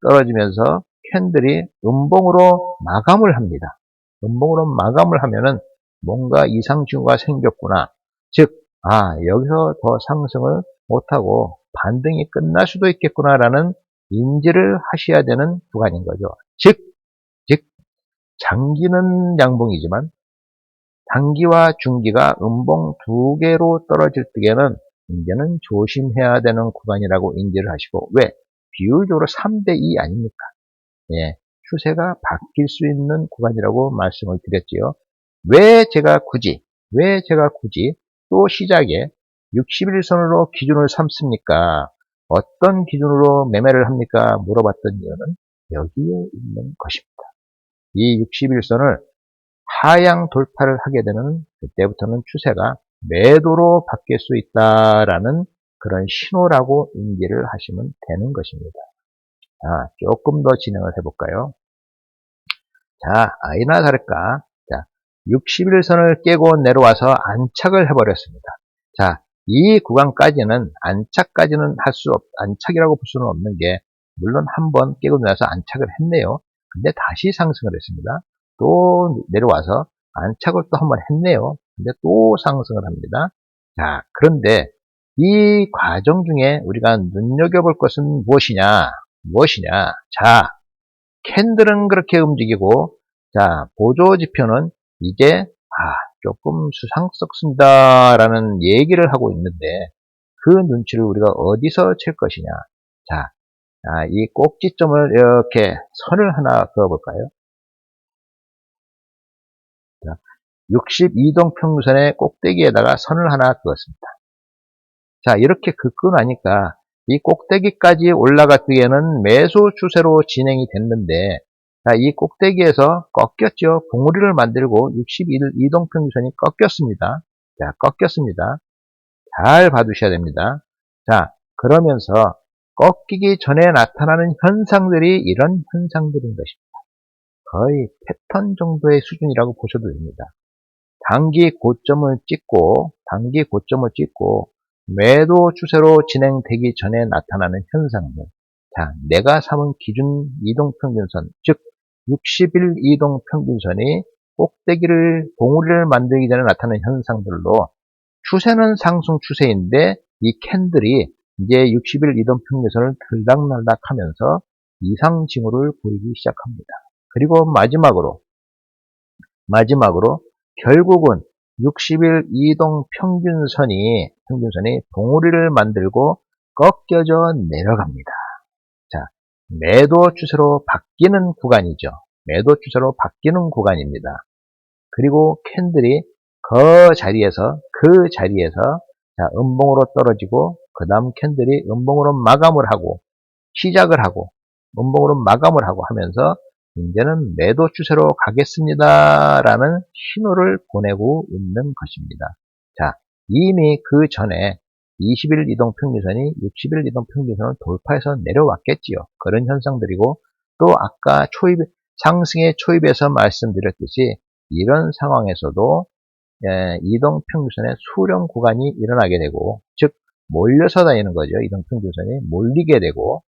떨어지면서 캔들이 음봉으로 마감을 합니다. 음봉으로 마감을 하면은 뭔가 이상 징후가 생겼구나. 즉, 여기서 더 상승을 못하고 반등이 끝날 수도 있겠구나라는 인지를 하셔야 되는 구간인 거죠. 즉, 장기는 양봉이지만 단기와 중기가 음봉 두 개로 떨어질 때에는 이제는 조심해야 되는 구간이라고 인지를 하시고, 왜? 비율적으로 3대2 아닙니까? 예, 추세가 바뀔 수 있는 구간이라고 말씀을 드렸지요. 왜 제가 굳이 또 시작에 61선으로 기준을 삼습니까? 어떤 기준으로 매매를 합니까? 물어봤던 이유는 여기에 있는 것입니다. 이 61선을 하향 돌파를 하게 되는 그때부터는 추세가 매도로 바뀔 수 있다라는 그런 신호라고 인지를 하시면 되는 것입니다. 조금 더 진행을 해볼까요? 자, 아니나 다를까. 자, 61선을 깨고 내려와서 안착을 해버렸습니다. 자, 이 구간까지는 안착까지는 안착이라고 볼 수는 없는 게, 물론 한번 깨고 내려와서 안착을 했네요. 근데 다시 상승을 했습니다. 또 내려와서 안착을 또 한번 했네요. 근데 또 상승을 합니다. 자, 그런데 이 과정 중에 우리가 눈여겨볼 것은 무엇이냐? 자, 캔들은 그렇게 움직이고, 자, 보조지표는 이제, 조금 수상쩍습니다라는 얘기를 하고 있는데, 그 눈치를 우리가 어디서 챌 것이냐. 자, 이 꼭지점을 이렇게 선을 하나 그어볼까요? 자, 62동 평균선의 꼭대기에다가 선을 하나 그었습니다. 자, 이렇게 긋고 나니까 이 꼭대기까지 올라갔기에는 매수 추세로 진행이 됐는데, 자, 이 꼭대기에서 꺾였죠. 봉우리를 만들고 62동 평균선이 꺾였습니다. 자, 꺾였습니다. 잘 봐두셔야 됩니다. 자, 그러면서 꺾이기 전에 나타나는 현상들이 이런 현상들인 것입니다. 거의 패턴 정도의 수준이라고 보셔도 됩니다. 단기 고점을 찍고 매도 추세로 진행되기 전에 나타나는 현상들. 자, 내가 삼은 기준 이동평균선, 즉 60일 이동평균선이 꼭대기를 봉우리를 만들기 전에 나타나는 현상들로, 추세는 상승 추세인데 이 캔들이 이제 60일 이동평균선을 들락날락하면서 이상 징후를 보이기 시작합니다. 그리고 마지막으로 결국은 60일 이동 평균선이 봉우리를 만들고 꺾여져 내려갑니다. 자, 매도 추세로 바뀌는 구간이죠. 매도 추세로 바뀌는 구간입니다. 그리고 캔들이 그 자리에서 자, 음봉으로 떨어지고, 그 다음 캔들이 음봉으로 마감을 하고 시작을 하고 음봉으로 마감을 하고 하면서 이제는 매도 추세로 가겠습니다라는 신호를 보내고 있는 것입니다. 자, 이미 그 전에 20일 이동 평균선이 60일 이동 평균선을 돌파해서 내려왔겠지요. 그런 현상들이고, 또 아까 상승의 초입에서 말씀드렸듯이 이런 상황에서도 이동 평균선의 수렴 구간이 일어나게 되고, 즉 몰려서 다니는 거죠. 이동 평균선이 몰리게 되고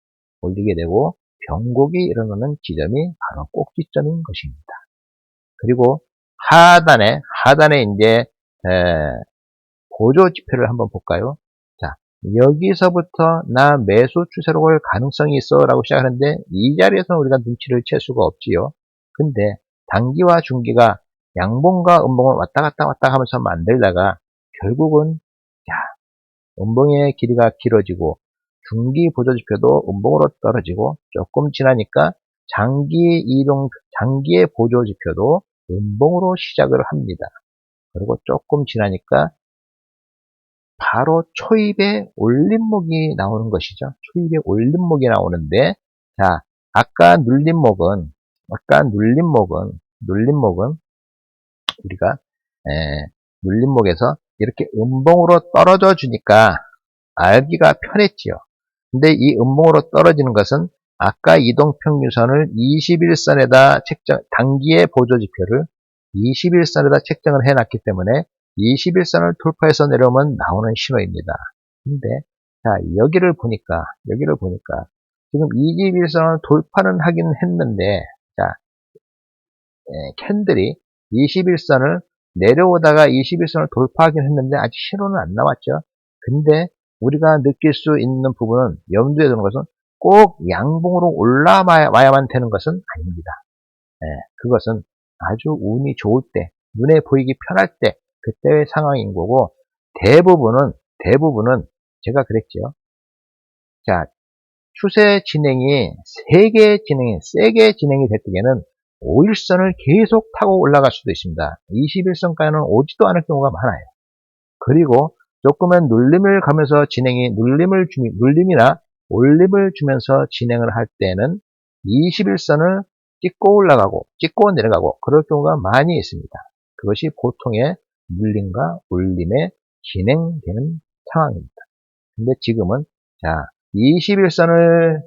변곡이 일어나는 지점이 바로 꼭지점인 것입니다. 그리고 하단에 이제 보조 지표를 한번 볼까요? 자, 여기서부터 나 매수 추세로 갈 가능성이 있어 라고 시작하는데, 이 자리에서는 우리가 눈치를 챌 수가 없지요. 근데 단기와 중기가 양봉과 음봉을 왔다 갔다 하면서 만들다가 결국은 음봉의 길이가 길어지고 중기 보조지표도 음봉으로 떨어지고, 조금 지나니까 장기의 보조지표도 음봉으로 시작을 합니다. 그리고 조금 지나니까 바로 초입에 올림목이 나오는 것이죠. 초입에 올림목이 나오는데, 자, 아까 눌림목은 눌림목은 우리가 눌림목에서 이렇게 음봉으로 떨어져 주니까 알기가 편했지요. 근데 이 음봉으로 떨어지는 것은 아까 이동평균선을 21선에다 책정, 단기의 보조지표를 21선에다 책정을 해놨기 때문에 21선을 돌파해서 내려오면 나오는 신호입니다. 근데 자 여기를 보니까 지금 21선을 돌파는 하긴 했는데 자 캔들이 21선을 내려오다가 21선을 돌파하긴 했는데 아직 신호는 안 나왔죠. 근데 우리가 느낄 수 있는 부분은 염두에 두는 것은 꼭 양봉으로 올라와야만 되는 것은 아닙니다. 그것은 아주 운이 좋을 때, 눈에 보이기 편할 때, 그때의 상황인 거고, 대부분은 제가 그랬죠. 자, 추세 진행이 세게 진행이 될 때에는 5일선을 계속 타고 올라갈 수도 있습니다. 21선까지는 오지도 않을 경우가 많아요. 그리고 조금은 눌림을 가면서 눌림이나 올림을 주면서 진행을 할 때는 21선을 찍고 내려가고 그럴 경우가 많이 있습니다. 그것이 보통의 눌림과 올림의 진행되는 상황입니다. 근데 지금은 자 21선을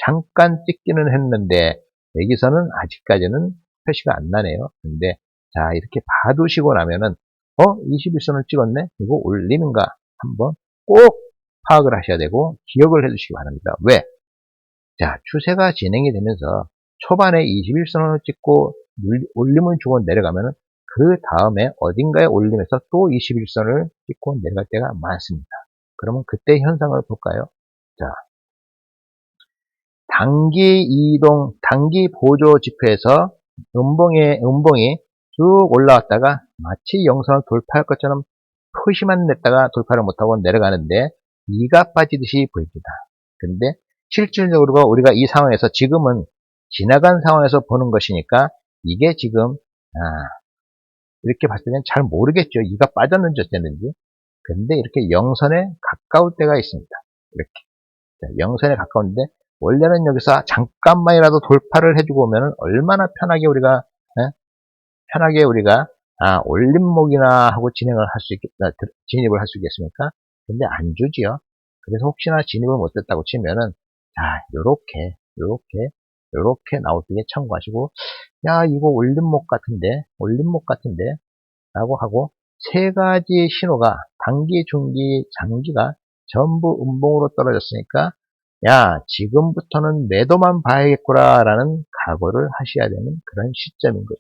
잠깐 찍기는 했는데 여기서는 아직까지는 표시가 안 나네요. 근데 자 이렇게 봐두시고 나면은 21선을 찍었네? 이거 올림인가? 한번 꼭 파악을 하셔야 되고 기억을 해주시기 바랍니다. 왜? 자 추세가 진행이 되면서 초반에 21선을 찍고 올림을 주고 내려가면은 그 다음에 어딘가에 올림에서 또 21선을 찍고 내려갈 때가 많습니다. 그러면 그때 현상을 볼까요? 자, 단기 보조 지표에서 음봉이 쭉 올라왔다가 마치 영선을 돌파할 것처럼 표시만 냈다가 돌파를 못하고 내려가는데 이가 빠지듯이 보입니다. 근데 실질적으로 우리가 이 상황에서 지금은 지나간 상황에서 보는 것이니까 이게 지금 이렇게 봤을 때는 잘 모르겠죠. 이가 빠졌는지 어쨌는지. 근데 이렇게 영선에 가까울 때가 있습니다. 이렇게 영선에 가까운데 원래는 여기서 잠깐만이라도 돌파를 해주고 오면 얼마나 편하게 우리가 올림목이나 하고 진입을 할 수 있겠습니까? 근데 안 주지요. 그래서 혹시나 진입을 못했다고 치면은 자 요렇게 나올 때 참고하시고 야 이거 올림목 같은데 라고 하고 세 가지 신호가 단기, 중기, 장기가 전부 음봉으로 떨어졌으니까 야 지금부터는 매도만 봐야겠구나 라는 각오를 하셔야 되는 그런 시점인 거죠.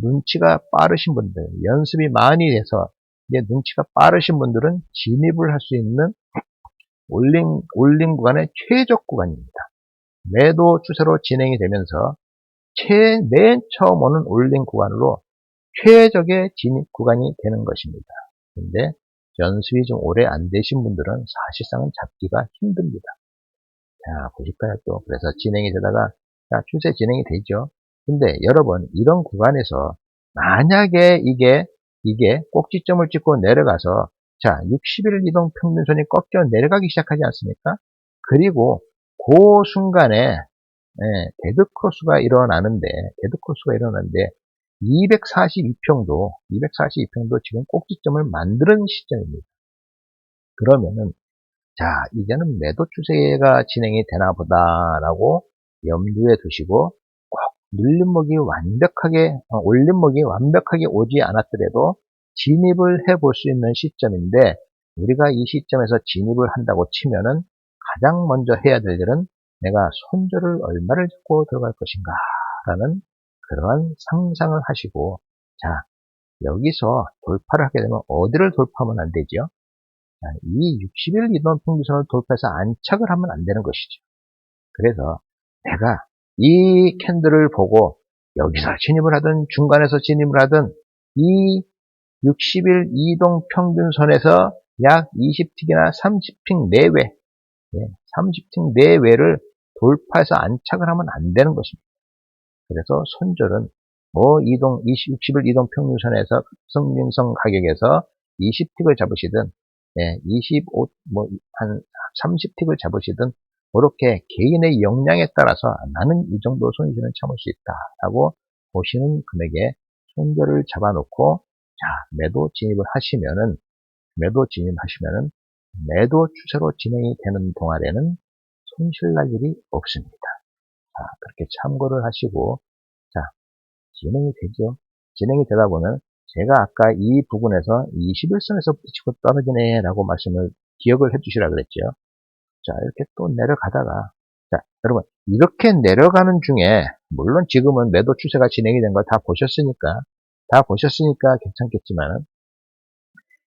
눈치가 빠르신 분들, 연습이 많이 돼서 이제 눈치가 빠르신 분들은 진입을 할 수 있는 올림 구간의 최적 구간입니다. 매도 추세로 진행이 되면서 맨 처음 오는 올림 구간으로 최적의 진입 구간이 되는 것입니다. 근데 연습이 좀 오래 안 되신 분들은 사실상은 잡기가 힘듭니다. 자, 보실까요? 또. 그래서 진행이 되다가, 자, 추세 진행이 되죠. 근데 여러분, 이런 구간에서 만약에 이게 꼭지점을 찍고 내려가서, 자, 60일 이동 평균선이 꺾여 내려가기 시작하지 않습니까? 그리고 그 순간에, 데드크로스가 일어나는데, 242평도 지금 꼭지점을 만드는 시점입니다. 그러면은, 자, 이제는 매도 추세가 진행이 되나 보다라고 염두에 두시고 꼭 올림목이 완벽하게 오지 않았더라도 진입을 해볼 수 있는 시점인데 우리가 이 시점에서 진입을 한다고 치면은 가장 먼저 해야 될 일은 내가 손절을 얼마를 잡고 들어갈 것인가 라는 그러한 상상을 하시고 자, 여기서 돌파를 하게 되면 어디를 돌파하면 안 되죠? 이 60일 이동 평균선을 돌파해서 안착을 하면 안 되는 것이죠. 그래서 내가 이 캔들을 보고 여기서 진입을 하든 중간에서 진입을 하든 이 60일 이동 평균선에서 약 20틱이나 30틱 내외, 30틱 내외를 돌파해서 안착을 하면 안 되는 것입니다. 그래서 손절은 60일 이동 평균선에서 급성민성 가격에서 20틱을 잡으시든 30틱을 잡으시든 그렇게 개인의 역량에 따라서 나는 이 정도 손실은 참을 수 있다라고 보시는 금액에 손절을 잡아놓고 자, 매도 진입하시면은 매도 추세로 진행이 되는 동안에는 손실 날 일이 없습니다. 자, 그렇게 참고를 하시고 자, 진행이 되죠. 진행이 되다 보면 제가 아까 이 부분에서 21선에서 부딪히고 떨어지네 라고 말씀을 기억을 해 주시라 그랬죠. 자, 이렇게 또 내려가다가 자, 여러분 이렇게 내려가는 중에 물론 지금은 매도 추세가 진행이 된 걸 다 보셨으니까 괜찮겠지만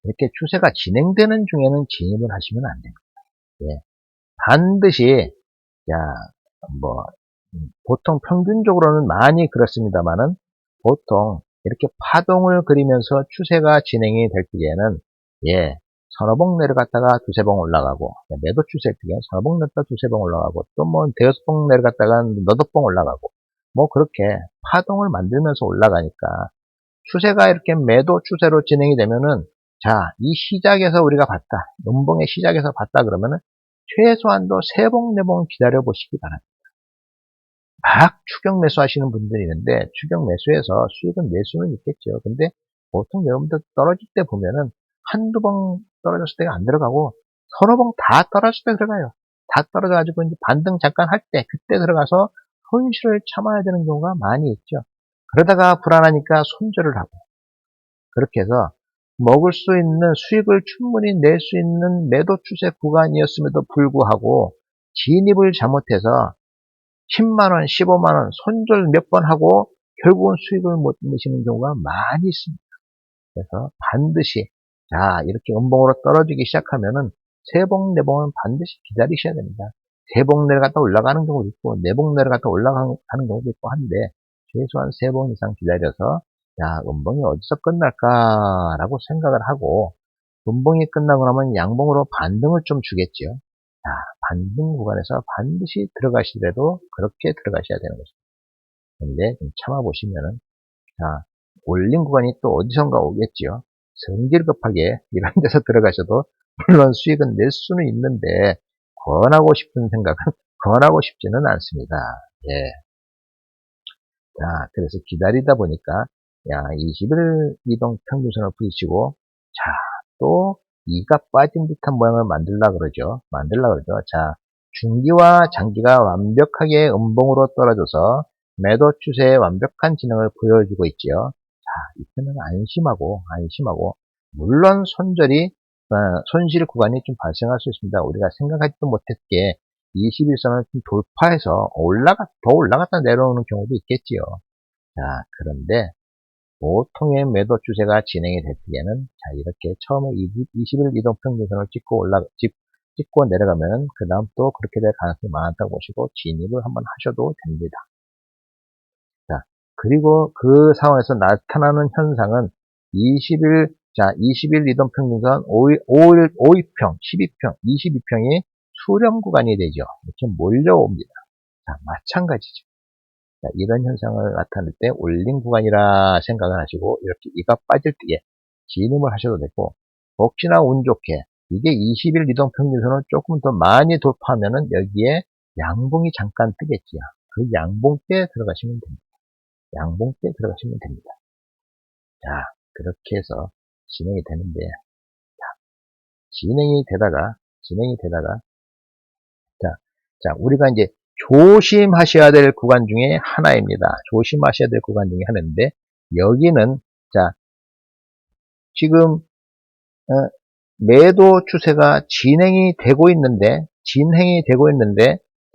이렇게 추세가 진행되는 중에는 진입을 하시면 안 됩니다. 예, 반드시 자, 뭐 보통 평균적으로는 많이 그렇습니다만은 보통 이렇게 파동을 그리면서 추세가 진행이 될 때에는 예, 서너 번 내려갔다가 두세 번 올라가고 매도 추세일 때에 서너 번 내렸다 두세 번 올라가고 또 뭐 대여섯 번 내려갔다가 너덟 번 올라가고 뭐 그렇게 파동을 만들면서 올라가니까 추세가 이렇게 매도 추세로 진행이 되면은 자, 이 시작에서 우리가 봤다. 음봉의 시작에서 봤다 그러면은 최소한도 세 번, 네 번 기다려 보시기 바랍니다. 막 추격 매수 하시는 분들이 있는데 추격 매수해서 수익은 낼 수는 있겠죠. 근데 보통 여러분들 떨어질 때 보면은 한두 번 떨어졌을 때가 안 들어가고 서너 번 다 떨어질 때 들어가요. 다 떨어져가지고 이제 반등 잠깐 할 때 그때 들어가서 손실을 참아야 되는 경우가 많이 있죠. 그러다가 불안하니까 손절을 하고 그렇게 해서 먹을 수 있는 수익을 충분히 낼 수 있는 매도 추세 구간이었음에도 불구하고 진입을 잘못해서 10만원, 15만원 손절 몇 번 하고 결국은 수익을 못 내시는 경우가 많이 있습니다. 그래서 반드시 자 이렇게 음봉으로 떨어지기 시작하면은 세 번, 네 번은 반드시 기다리셔야 됩니다. 세 번 내려갔다 올라가는 경우도 있고 네 번 내려갔다 올라가는 경우도 있고 한데 최소한 세 번 이상 기다려서 야 음봉이 어디서 끝날까라고 생각을 하고 음봉이 끝나고 나면 양봉으로 반등을 좀 주겠죠. 자, 반등 구간에서 반드시 들어가시더라도 그렇게 들어가셔야 되는 것입니다. 근데 좀 참아보시면은, 자, 올린 구간이 또 어디선가 오겠지요. 성질 급하게 이런 데서 들어가셔도 물론 수익은 낼 수는 있는데 권하고 싶은 생각은 권하고 싶지는 않습니다. 예. 자, 그래서 기다리다 보니까 야, 20일 이동 평균선을 부딪히고 자, 또 이가 빠진 듯한 모양을 만들라 그러죠. 자, 중기와 장기가 완벽하게 음봉으로 떨어져서 매도 추세의 완벽한 진행을 보여주고 있지요. 자, 이때는 안심하고 물론 손실 구간이 좀 발생할 수 있습니다. 우리가 생각하지도 못했기에 21선을 좀 돌파해서 더 올라갔다 내려오는 경우도 있겠지요. 자, 그런데 보통의 매도 추세가 진행이 될 때에는 자, 이렇게 처음에 20일 이동 평균선을 찍고 내려가면 그 다음 또 그렇게 될 가능성이 많다고 보시고 진입을 한번 하셔도 됩니다. 자, 그리고 그 상황에서 나타나는 현상은 20일 이동 평균선 5위평, 12평, 22평이 수렴 구간이 되죠. 이렇게 몰려옵니다. 자, 마찬가지죠. 자, 이런 현상을 나타낼 때 올린 구간이라 생각을 하시고 이렇게 이가 빠질 때에 진입을 하셔도 되고 혹시나 운 좋게 이게 20일 이동평균선을 조금 더 많이 돌파하면은 여기에 양봉이 잠깐 뜨겠지요. 그 양봉 때 들어가시면 됩니다. 양봉 때 들어가시면 됩니다. 자, 그렇게 해서 진행이 되는데 진행이 되다가 자, 우리가 이제 조심하셔야 될 구간 중에 하나입니다. 조심하셔야 될 구간 중에 하나인데, 여기는, 자, 지금, 매도 추세가 진행이 되고 있는데,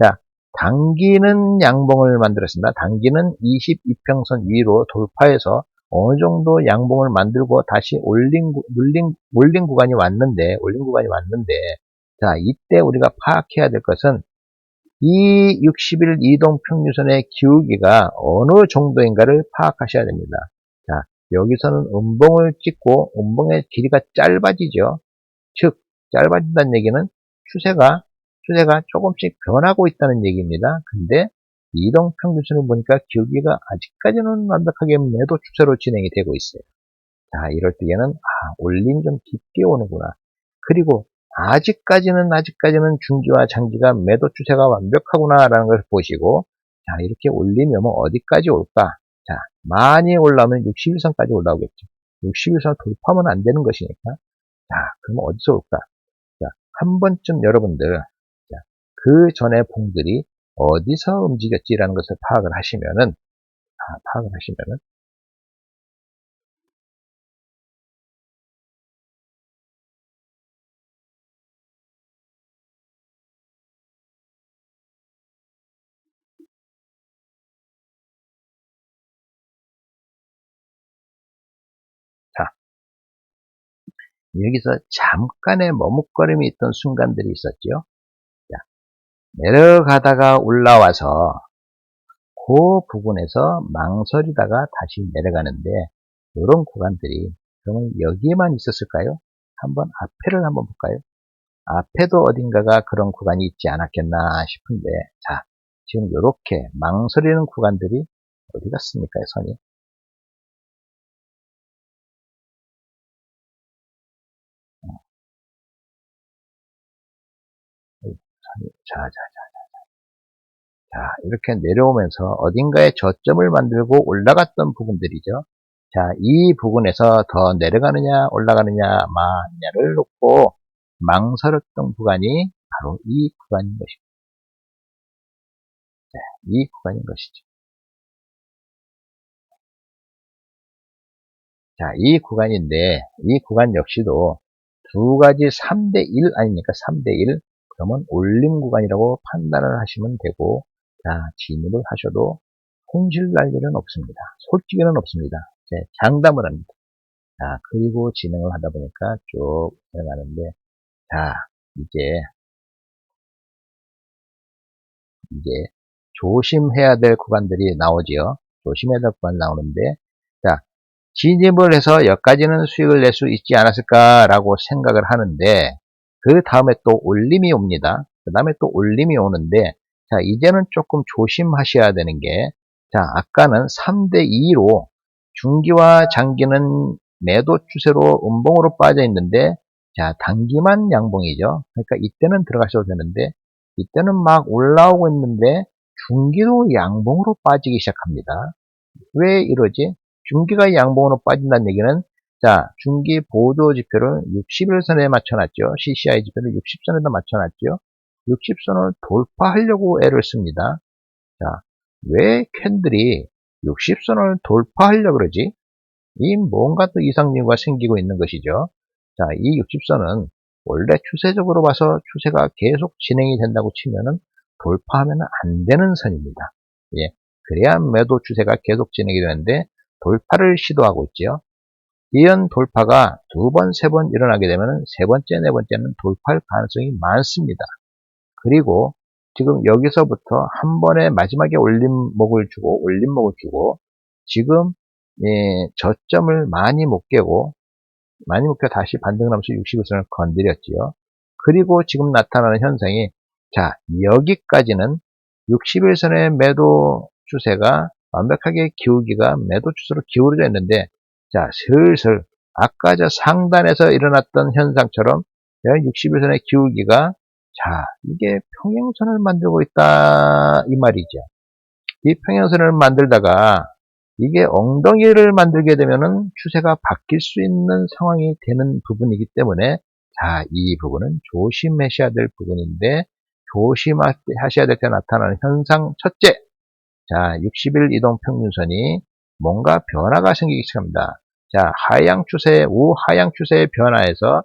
자, 단기는 양봉을 만들었습니다. 단기는 22평선 위로 돌파해서 어느 정도 양봉을 만들고 다시 올린 구간이 왔는데, 자, 이때 우리가 파악해야 될 것은 이 60일 이동평균선의 기울기가 어느 정도인가를 파악하셔야 됩니다. 자, 여기서는 음봉을 찍고 음봉의 길이가 짧아지죠. 즉, 짧아진다는 얘기는 추세가 조금씩 변하고 있다는 얘기입니다. 근데 이동평균선을 보니까 기울기가 아직까지는 완벽하게 매도 추세로 진행이 되고 있어요. 자, 이럴 때에는 올림이 좀 깊게 오는구나. 그리고 아직까지는 중기와 장기가 매도 추세가 완벽하구나라는 것을 보시고 자, 이렇게 올림이 오면 어디까지 올까? 자, 많이 올라오면 61선까지 올라오겠죠. 61선 돌파하면 안 되는 것이니까. 자, 그럼 어디서 올까? 자, 한 번쯤 여러분들, 자, 그 전에 봉들이 어디서 움직였지라는 것을 파악을 하시면은, 자, 여기서 잠깐의 머뭇거림이 있던 순간들이 있었죠. 자, 내려가다가 올라와서 그 부분에서 망설이다가 다시 내려가는데 이런 구간들이 그러면 여기에만 있었을까요? 한번 앞에를 한번 볼까요? 앞에도 어딘가가 그런 구간이 있지 않았겠나 싶은데 자, 지금 이렇게 망설이는 구간들이 어디 갔습니까? 선이. 자, 자, 자, 이렇게 내려오면서 어딘가에 저점을 만들고 올라갔던 부분들이죠. 자, 이 부분에서 더 내려가느냐 올라가느냐 마느냐를 놓고 망설였던 구간이 바로 이 구간인 것이죠. 이 구간인 것이죠. 자, 이 구간인데 이 구간 역시도 두 가지 3대 1 아닙니까? 3대 1. 그러면 올림 구간이라고 판단을 하시면 되고 자, 진입을 하셔도 손실 날 일은 없습니다. 솔직히는 없습니다. 장담을 합니다. 자, 그리고 진행을 하다 보니까 쭉 내려가는데 자, 이제 조심해야 될 구간들이 나오지요. 조심해야 될 구간 나오는데 자, 진입을 해서 여기까지는 수익을 낼 수 있지 않았을까라고 생각을 하는데 그 다음에 또 올림이 옵니다. 그 다음에 또 올림이 오는데 자, 이제는 조금 조심하셔야 되는 게 자, 아까는 3대 2로 중기와 장기는 매도 추세로 음봉으로 빠져 있는데 자, 단기만 양봉이죠. 그러니까 이때는 들어가셔도 되는데 이때는 막 올라오고 있는데 중기도 양봉으로 빠지기 시작합니다. 왜 이러지? 중기가 양봉으로 빠진다는 얘기는 자, 중기 보조 지표를 60일선에 맞춰놨죠. CCI 지표를 60선에다 맞춰놨죠. 60선을 돌파하려고 애를 씁니다. 자, 왜 캔들이 60선을 돌파하려고 그러지? 이 뭔가 또 이상 징후가 생기고 있는 것이죠. 자, 이 60선은 원래 추세적으로 봐서 추세가 계속 진행이 된다고 치면은 돌파하면 안 되는 선입니다. 예. 그래야 매도 추세가 계속 진행이 되는데 돌파를 시도하고 있죠. 이런 돌파가 두 번, 세 번 일어나게 되면 세 번째, 네 번째는 돌파할 가능성이 많습니다. 그리고 지금 여기서부터 한 번에 마지막에 올림목을 주고 지금 저점을 많이 못 깨고 다시 반등을 하면서 60일선을 건드렸지요. 그리고 지금 나타나는 현상이 자, 여기까지는 60일선의 매도 추세가 완벽하게 기울기가 매도 추세로 기울어져 있는데 자, 슬슬 아까 저 상단에서 일어났던 현상처럼 60일선의 기울기가 자, 이게 평행선을 만들고 있다 이 말이죠. 이 평행선을 만들다가 이게 엉덩이를 만들게 되면은 추세가 바뀔 수 있는 상황이 되는 부분이기 때문에 자, 이 부분은 조심하셔야 될 부분인데 조심하셔야 될 때 나타나는 현상 첫째, 자, 60일 이동 평균선이 뭔가 변화가 생기기 시작합니다. 자, 우하향 추세의 변화에서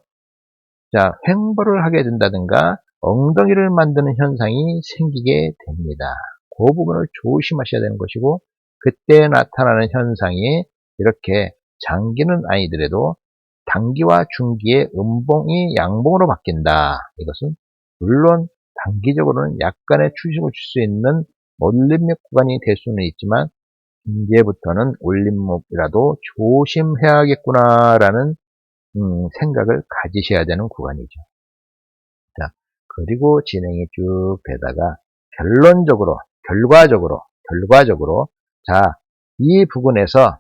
자, 횡보를 하게 된다든가 엉덩이를 만드는 현상이 생기게 됩니다. 그 부분을 조심하셔야 되는 것이고 그때 나타나는 현상이 이렇게 장기는 아니더라도 단기와 중기의 음봉이 양봉으로 바뀐다. 이것은 물론 단기적으로는 약간의 추식을 줄 수 있는 올림목 구간이 될 수는 있지만 이제부터는 올림목이라도 조심해야겠구나라는 생각을 가지셔야 되는 구간이죠. 자, 그리고 진행이 쭉 되다가 결과적으로 자, 이 부분에서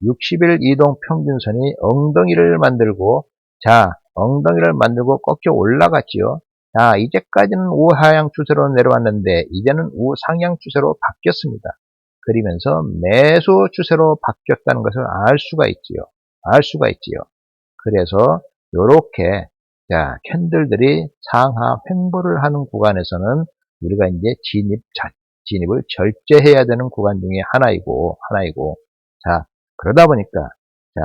60일 이동 평균선이 엉덩이를 만들고 자, 엉덩이를 만들고 꺾여 올라갔지요. 자, 이제까지는 우하향 추세로 내려왔는데 이제는 우상향 추세로 바뀌었습니다. 그러면서 매수 추세로 바뀌었다는 것을 알 수가 있지요. 알 수가 있지요. 그래서 요렇게 자, 캔들들이 상하 횡보를 하는 구간에서는 우리가 이제 진입을 절제해야 되는 구간 중에 하나이고, 자, 그러다 보니까, 자,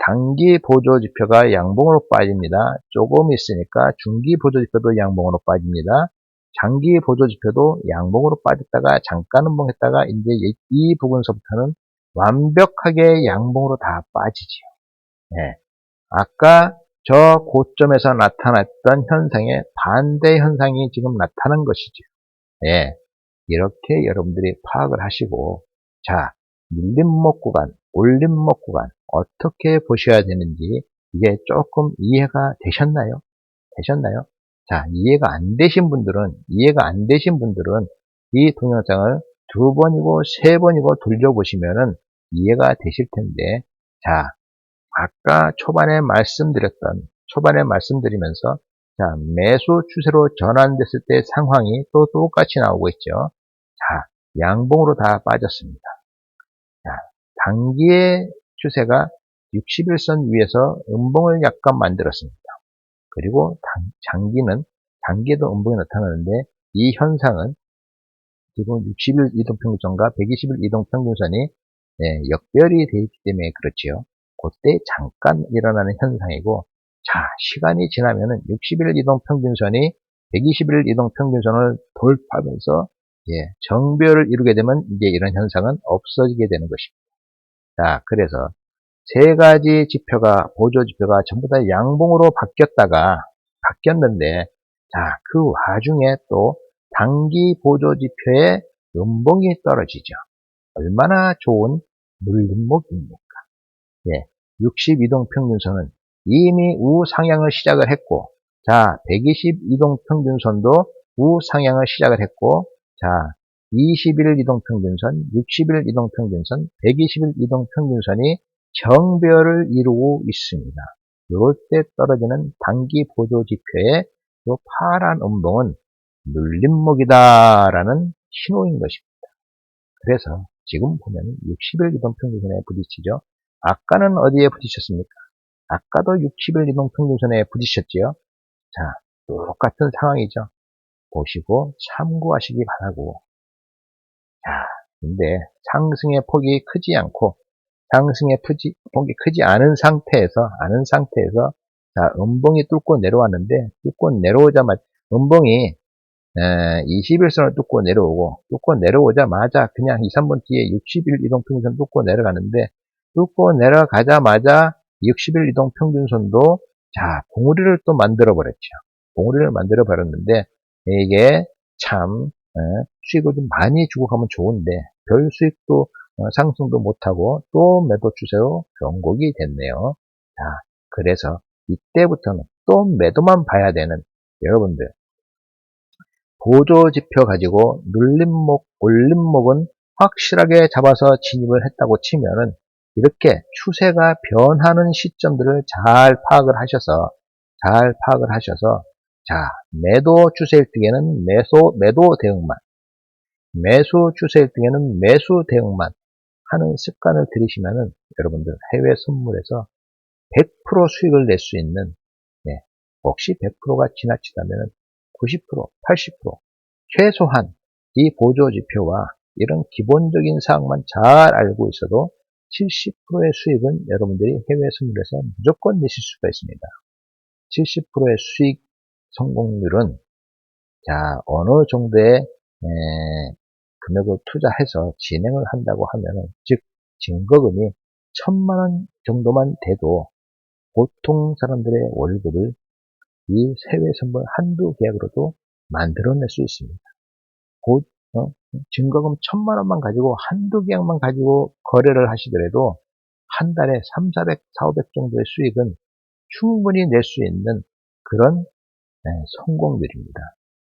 단기 보조 지표가 양봉으로 빠집니다. 조금 있으니까 중기 보조 지표도 양봉으로 빠집니다. 장기 보조 지표도 양봉으로 빠졌다가 잠깐 음봉했다가 이제 이 부분서부터는 완벽하게 양봉으로 다 빠지지요. 네. 아까 저 고점에서 나타났던 현상의 반대 현상이 지금 나타난 것이죠. 예. 이렇게 여러분들이 파악을 하시고, 자, 밀림목 구간, 올림목 구간, 어떻게 보셔야 되는지, 이제 조금 이해가 되셨나요? 되셨나요? 자, 이해가 안 되신 분들은, 이 동영상을 2번이고 3번이고 돌려보시면은 이해가 되실 텐데, 자, 아까 초반에 말씀드리면서, 자, 매수 추세로 전환됐을 때 상황이 또 똑같이 나오고 있죠. 자, 양봉으로 다 빠졌습니다. 자, 단기의 추세가 60일선 위에서 음봉을 약간 만들었습니다. 그리고 장기에도 음봉이 나타나는데 이 현상은 지금 60일 이동평균선과 120일 이동평균선이 역별이 되어 있기 때문에 그렇지요. 그때 잠깐 일어나는 현상이고, 자, 시간이 지나면은 60일 이동평균선이 120일 이동평균선을 돌파하면서 정별을 이루게 되면 이제 이런 현상은 없어지게 되는 것입니다. 자, 그래서 세 가지 지표가, 보조 지표가 전부 다 양봉으로 바뀌었는데, 자, 그 와중에 또 단기 보조 지표의 음봉이 떨어지죠. 얼마나 좋은 물림목입니까? 60이동 평균선은 이미 우상향을 시작을 했고, 자, 120이동 평균선도 우상향을 시작을 했고, 자, 20일 이동평균선, 60일 이동평균선, 120일 이동평균선이 정별을 이루고 있습니다. 이럴 때 떨어지는 단기 보조 지표의 이 파란 음봉은 눌림목이다라는 신호인 것입니다. 그래서 지금 보면 60일 이동평균선에 부딪히죠. 아까는 어디에 부딪혔습니까? 아까도 60일 이동평균선에 부딪혔지요. 자, 똑같은 상황이죠. 보시고 참고하시기 바라고. 자, 근데 상승의 폭이 크지 않고 상승의 폭이 크지 않은 상태에서 자, 음봉이 뚫고 내려왔는데 뚫고 내려오자마자 음봉이 21선을 뚫고 내려오자마자 그냥 2, 3번 뒤에 60일 이동평균선 뚫고 내려가는데 뚫고 내려가자마자 60일 이동평균선도 자, 봉우리를 또 만들어버렸죠. 봉우리를 만들어버렸는데 이게 참 수익을 좀 많이 주고 가면 좋은데 별 수익도 상승도 못하고 또 매도 추세로 변곡이 됐네요. 자, 그래서 이때부터는 또 매도만 봐야 되는 여러분들, 보조 지표 가지고 눌림목, 올림목은 확실하게 잡아서 진입을 했다고 치면은 이렇게 추세가 변하는 시점들을 잘 파악을 하셔서 자, 매도 추세일 때에는 매도 대응만, 매수 추세일 때에는 매수 대응만 하는 습관을 들이시면은 여러분들 해외 선물에서 100% 수익을 낼 수 있는, 혹시 100%가 지나치다면 90%, 80%, 최소한 이 보조 지표와 이런 기본적인 사항만 잘 알고 있어도 70%의 수익은 여러분들이 해외 선물에서 무조건 내실 수가 있습니다. 70%의 수익 성공률은 자, 어느 정도의 금액을 투자해서 진행을 한다고 하면은, 즉 증거금이 1,000만 원 정도만 돼도 보통 사람들의 월급을 이 해외 선물 한두 계약으로도 만들어낼 수 있습니다. 곧 증거금 1,000만 원만 가지고 한두 계약만 가지고 거래를 하시더라도 한 달에 3, 400, 400 정도의 수익은 충분히 낼 수 있는 그런 성공률입니다.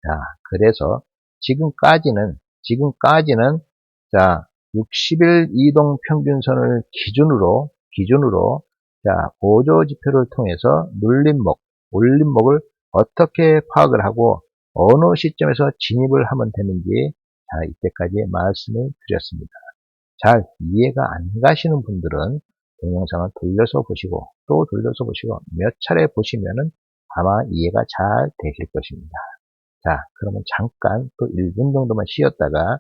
자, 그래서 지금까지는 자, 60일 이동 평균선을 기준으로 자, 보조 지표를 통해서 눌림목, 올림목을 어떻게 파악을 하고 어느 시점에서 진입을 하면 되는지 자, 이때까지 말씀을 드렸습니다. 잘 이해가 안 가시는 분들은 동영상을 돌려서 보시고 또 돌려서 보시고 몇 차례 보시면은 아마 이해가 잘 되실 것입니다. 자, 그러면 잠깐 또 1분 정도만 쉬었다가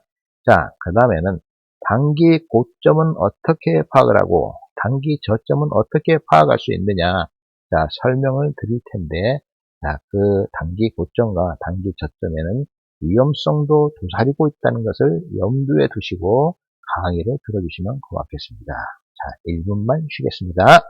자, 그 다음에는 단기 고점은 어떻게 파악을 하고 단기 저점은 어떻게 파악할 수 있느냐 자, 설명을 드릴 텐데 자, 그 단기 고점과 단기 저점에는 위험성도 도사리고 있다는 것을 염두에 두시고 강의를 들어주시면 고맙겠습니다. 자, 1분만 쉬겠습니다.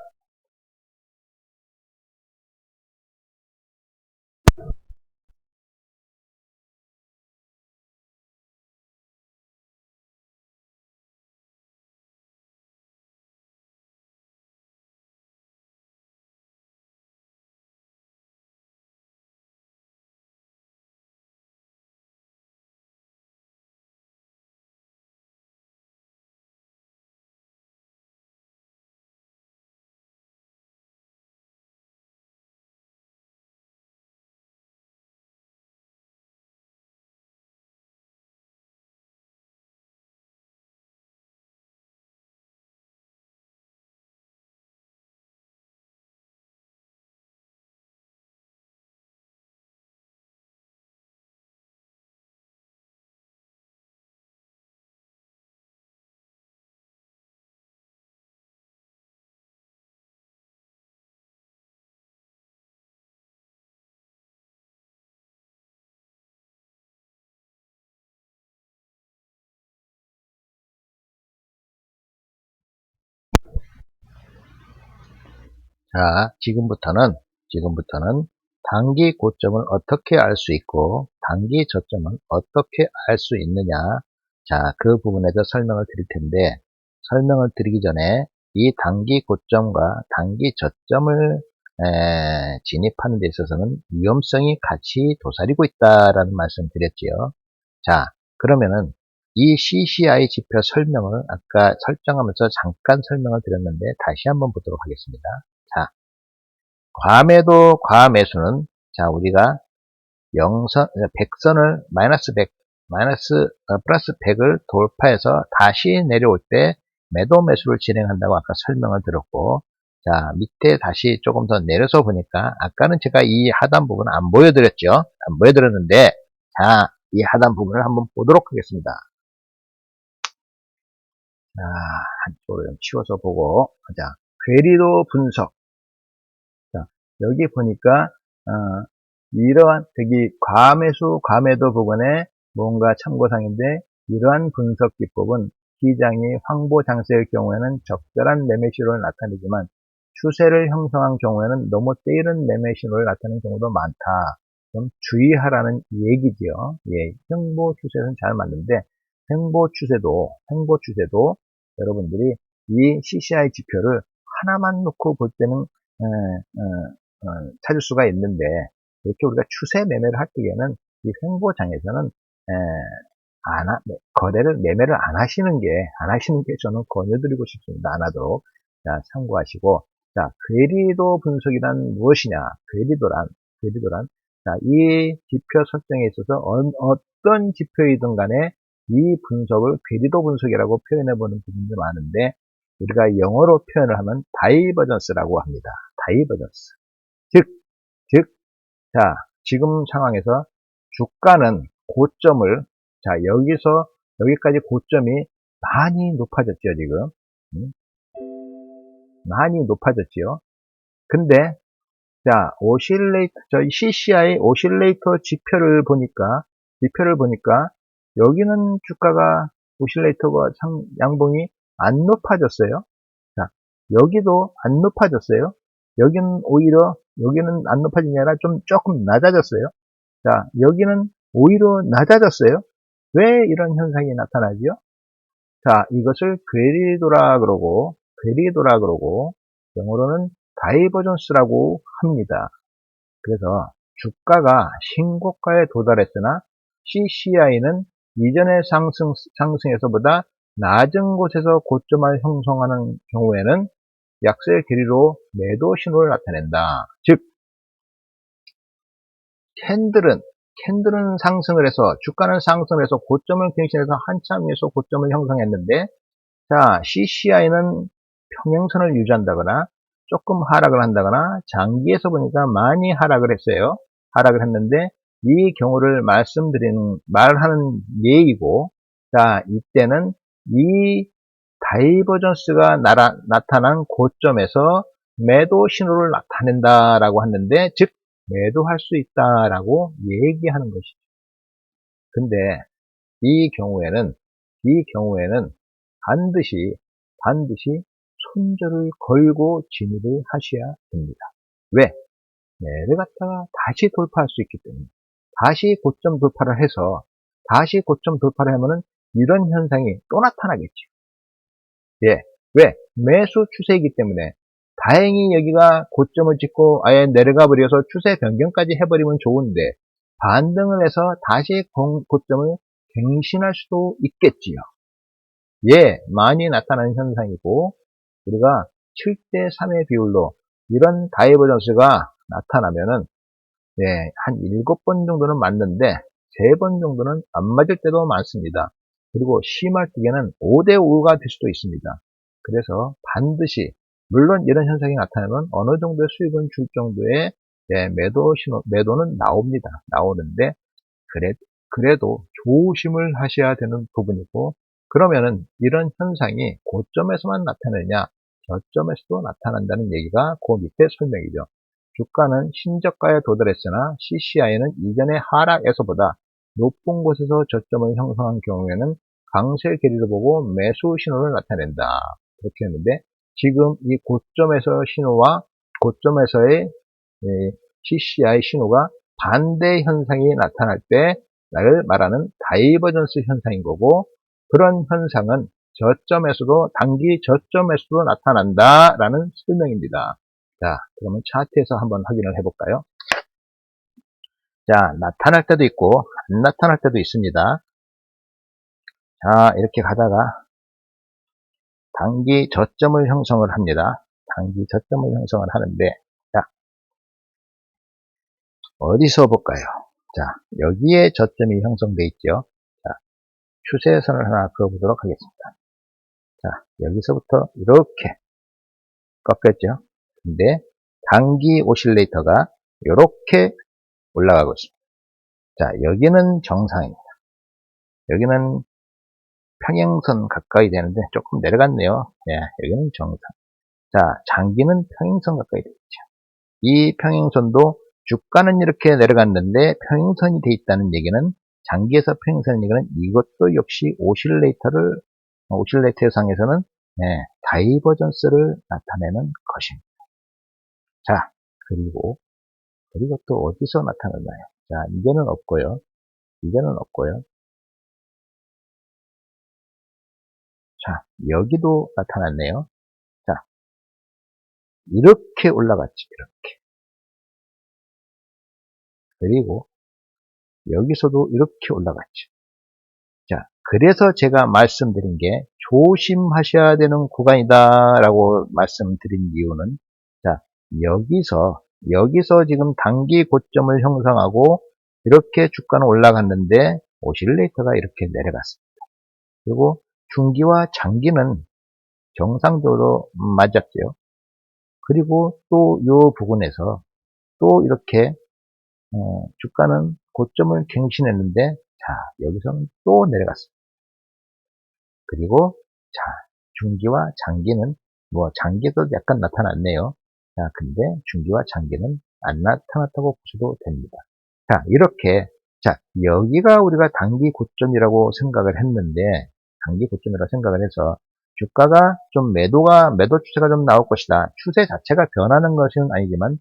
자, 지금부터는 단기 고점을 어떻게 알 수 있고 단기 저점은 어떻게 알 수 있느냐 자, 그 부분에 대해서 설명을 드릴 텐데 설명을 드리기 전에 이 단기 고점과 단기 저점을 진입하는 데 있어서는 위험성이 같이 도사리고 있다라는 말씀 드렸지요. 자, 그러면은 이 CCI 지표 설명을 아까 설정하면서 잠깐 설명을 드렸는데 다시 한번 보도록 하겠습니다. 자, 과매도 과매수는 자, 우리가 100선을 마이너스 100, 플러스 100을 돌파해서 다시 내려올 때 매도 매수를 진행한다고 아까 설명을 드렸고, 자, 밑에 다시 조금 더 내려서 보니까 아까는 제가 이 하단 부분 안 보여드렸죠? 안 보여드렸는데, 자, 이 하단 부분을 한번 보도록 하겠습니다. 자, 한쪽으로 좀 치워서 보고, 자, 괴리도 분석. 자, 여기 보니까 이러한 특히 과매수, 과매도 부분에 뭔가 참고사항인데 이러한 분석 기법은 시장이 황보 장세의 경우에는 적절한 매매 신호를 나타내지만 추세를 형성한 경우에는 너무 때이른 매매 신호를 나타내는 경우도 많다. 좀 주의하라는 얘기지요. 예, 횡보 추세는 잘 맞는데 횡보 추세도 여러분들이 이 CCI 지표를 하나만 놓고 볼 때는 찾을 수가 있는데 이렇게 우리가 추세 매매를 할 때에는 이 횡보장에서는 거래를 매매를 안 하시는 게 저는 권유드리고 싶습니다. 안 하도록. 자, 참고하시고 자, 괴리도 분석이란 무엇이냐? 괴리도란 자, 이 지표 설정에 있어서 어떤 지표이든 간에 이 분석을 괴리도 분석이라고 표현해 보는 부분이 많은데 우리가 영어로 표현을 하면 다이버전스라고 합니다. 다이버전스. 즉, 자, 지금 상황에서 주가는 고점을, 자, 여기까지 고점이 많이 높아졌죠, 지금. 음, 많이 높아졌지요. 근데, 자, 저희 CCI 오실레이터 지표를 보니까, 여기는 주가가, 오실레이터가 양봉이 안 높아졌어요. 자, 여기도 안 높아졌어요. 여기는 안 높아진 게 아니라 조금 낮아졌어요. 자, 여기는 오히려 낮아졌어요. 왜 이런 현상이 나타나죠? 자, 이것을 괴리도라 그러고, 영어로는 다이버전스라고 합니다. 그래서 주가가 신고가에 도달했으나 CCI는 이전의 상승에서보다 낮은 곳에서 고점을 형성하는 경우에는 약세 괴리로 매도 신호를 나타낸다. 즉, 캔들은 상승을 해서, 주가는 상승을 해서 고점을 갱신해서 한참 위에서 고점을 형성했는데, 자, CCI는 평행선을 유지한다거나 조금 하락을 한다거나 장기에서 보니까 많이 하락을 했어요. 하락을 했는데 이 경우를 말하는 예이고, 자, 이때는 이 다이버전스가 나타난 고점에서 매도 신호를 나타낸다라고 하는데, 즉 매도할 수 있다라고 얘기하는 것이죠. 근데 이 경우에는 반드시 손절을 걸고 진입을 하셔야 됩니다. 왜? 매를 갖다가 다시 돌파할 수 있기 때문에. 다시 고점 돌파를 해서, 다시 고점 돌파를 하면은 이런 현상이 또 나타나겠죠. 예. 왜? 매수 추세이기 때문에. 다행히 여기가 고점을 찍고 아예 내려가 버려서 추세 변경까지 해버리면 좋은데, 반등을 해서 다시 고점을 갱신할 수도 있겠지요. 예, 많이 나타나는 현상이고, 우리가 7대3의 비율로 이런 다이버전스가 나타나면은, 네, 한 7번 정도는 맞는데 3번 정도는 안 맞을 때도 많습니다. 그리고 심할 때는 5대5가 될 수도 있습니다. 그래서 반드시, 물론 이런 현상이 나타나면 어느 정도의 수익은 줄 정도의, 네, 매도는 나오는데, 그래도 조심을 하셔야 되는 부분이고, 그러면은 이런 현상이 고점에서만 나타나느냐, 저점에서도 나타난다는 얘기가 그 밑에 설명이죠. 주가는 신저가에 도달했으나 CCI는 이전의 하락에서보다 높은 곳에서 저점을 형성한 경우에는 강세 괴리를 보고 매수 신호를 나타낸다. 그렇게 했는데, 지금 이 고점에서의 CCI 신호가 반대 현상이 나타날 때 나를 말하는 다이버전스 현상인 거고, 그런 현상은 단기 저점에서도 나타난다라는 설명입니다. 자, 그러면 차트에서 한번 확인을 해볼까요? 자, 나타날 때도 있고 안 나타날 때도 있습니다. 자, 이렇게 가다가 단기 저점을 형성을 합니다. 단기 저점을 형성을 하는데, 자, 어디서 볼까요? 자, 여기에 저점이 형성되어 있죠. 자, 추세선을 하나 그어보도록 하겠습니다. 자, 여기서부터 이렇게 꺾였죠. 근데 단기 오실레이터가 이렇게 올라가고 있습니다. 자, 여기는 정상입니다. 여기는 평행선 가까이 되는데 조금 내려갔네요. 예, 여기는 정상. 자, 장기는 평행선 가까이 되겠죠. 이 평행선도 주가는 이렇게 내려갔는데 평행선이 돼 있다는 얘기는, 장기에서 평행선 얘기는 이것도 역시 오실레이터 상에서는, 네, 다이버전스를 나타내는 것입니다. 자, 그리고 또 어디서 나타났나요? 자, 이제는 없고요. 자, 여기도 나타났네요. 자, 이렇게 올라갔죠. 이렇게. 그리고 여기서도 이렇게 올라갔죠. 자, 그래서 제가 말씀드린 게 조심하셔야 되는 구간이다라고 말씀드린 이유는, 자, 여기서 지금 단기 고점을 형성하고 이렇게 주가는 올라갔는데 오실레이터가 이렇게 내려갔습니다. 그리고 중기와 장기는 정상적으로 맞았죠. 그리고 또 이 부분에서 또 이렇게 주가는 고점을 갱신했는데, 자, 여기서는 또 내려갔습니다. 그리고 자, 중기와 장기는, 장기도 약간 나타났네요. 자, 근데 중기와 장기는 안 나타났다고 보셔도 됩니다. 자, 이렇게, 자, 여기가 우리가 단기 고점이라고 생각을 했는데, 단기 고점이라고 생각을 해서 주가가 좀 매도 추세가 좀 나올 것이다. 추세 자체가 변하는 것은 아니지만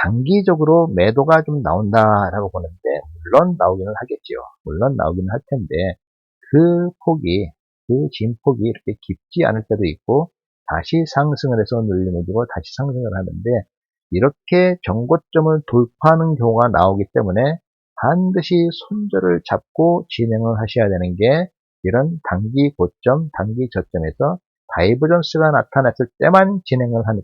단기적으로 매도가 좀 나온다라고 보는데, 물론 나오기는 하겠지요. 물론 나오기는 할 텐데, 그 진폭이 이렇게 깊지 않을 때도 있고, 다시 상승을 해서 눌림을 주고 다시 상승을 하는데, 이렇게 정고점을 돌파하는 경우가 나오기 때문에 반드시 손절을 잡고 진행을 하셔야 되는 게, 이런 단기 고점, 단기 저점에서 다이버전스가 나타났을 때만 진입을 하는,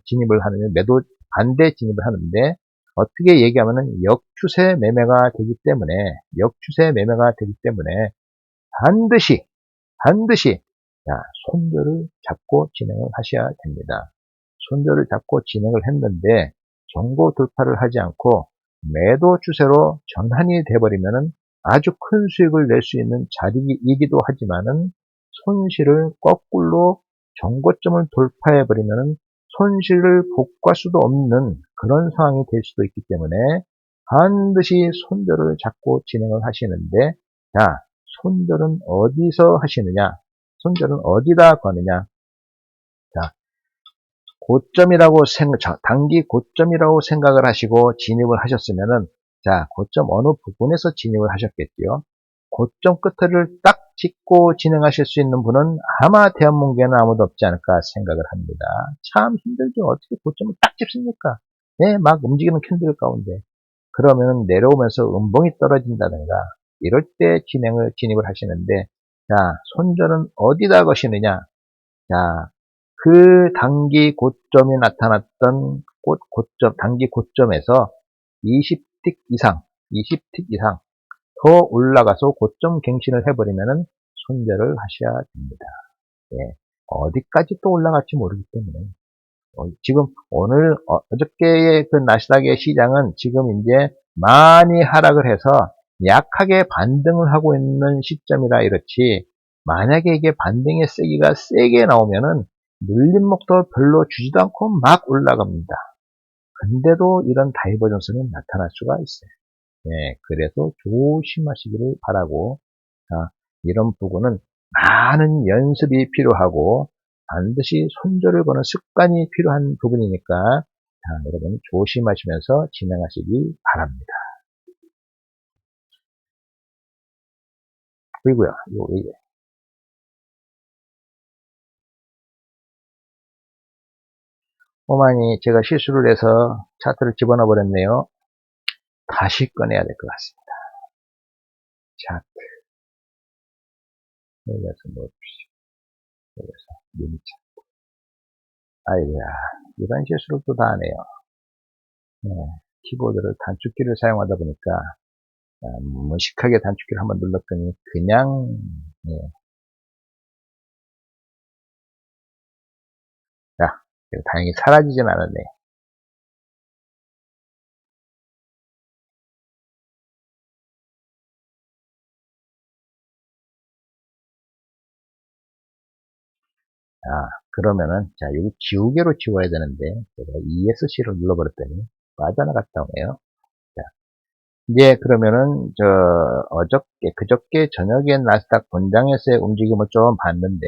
반대 진입을 하는데, 어떻게 얘기하면은 역추세 매매가 되기 때문에, 반드시, 자, 손절을 잡고 진행을 하셔야 됩니다. 손절을 잡고 진행을 했는데, 정고 돌파를 하지 않고, 매도 추세로 전환이 돼버리면은 아주 큰 수익을 낼 수 있는 자리이기도 하지만은, 손실을 거꾸로 정고점을 돌파해버리면은 손실을 복구할 수도 없는 그런 상황이 될 수도 있기 때문에 반드시 손절을 잡고 진행을 하시는데, 자, 손절은 어디서 하시느냐? 손절은 어디다 거느냐? 자, 단기 고점이라고 생각을 하시고 진입을 하셨으면은, 자, 고점 어느 부분에서 진입을 하셨겠지요? 고점 끝을 딱 짚고 진행하실 수 있는 분은 아마 대한민국에는 아무도 없지 않을까 생각을 합니다. 참 힘들죠. 어떻게 고점을 딱 짚습니까? 예, 막 움직이는 캔들 가운데. 그러면 내려오면서 음봉이 떨어진다든가 이럴 때 진입을 하시는데, 자, 손절은 어디다 거시느냐? 자, 그 단기 고점이 나타났던 단기 고점에서 20틱 이상 더 올라가서 고점 갱신을 해버리면은 손절을 하셔야 됩니다. 예, 어디까지 또 올라갈지 모르기 때문에. 지금 어저께의 그 나스닥의 시장은 지금 이제 많이 하락을 해서 약하게 반등을 하고 있는 시점이라 이렇지, 만약에 이게 반등의 세기가 세게 나오면은 눌림목도 별로 주지도 않고 막 올라갑니다. 근데도 이런 다이버전스는 나타날 수가 있어요. 예, 그래서 조심하시기를 바라고, 자, 이런 부분은 많은 연습이 필요하고 반드시 손절을 거는 습관이 필요한 부분이니까, 자, 여러분 조심하시면서 진행하시기 바랍니다. 그리고요, 오만이 제가 실수를 해서 차트를 집어넣어 버렸네요. 다시 꺼내야 될 것 같습니다. 차트, 여기서 뭐, 여기서 미니 차트. 아이고야, 이런 실수를 또 다 하네요. 네, 키보드를 단축키를 사용하다 보니까 무식하게 단축키를 한번 눌렀더니 그냥, 예. 자, 다행히 사라지진 않았네. 자, 그러면은, 자, 여기 지우개로 지워야 되는데, 제가 ESC를 눌러버렸더니 빠져나갔다 오네요. 자, 이제 그러면은, 그저께 저녁에 나스닥 본장에서의 움직임을 좀 봤는데,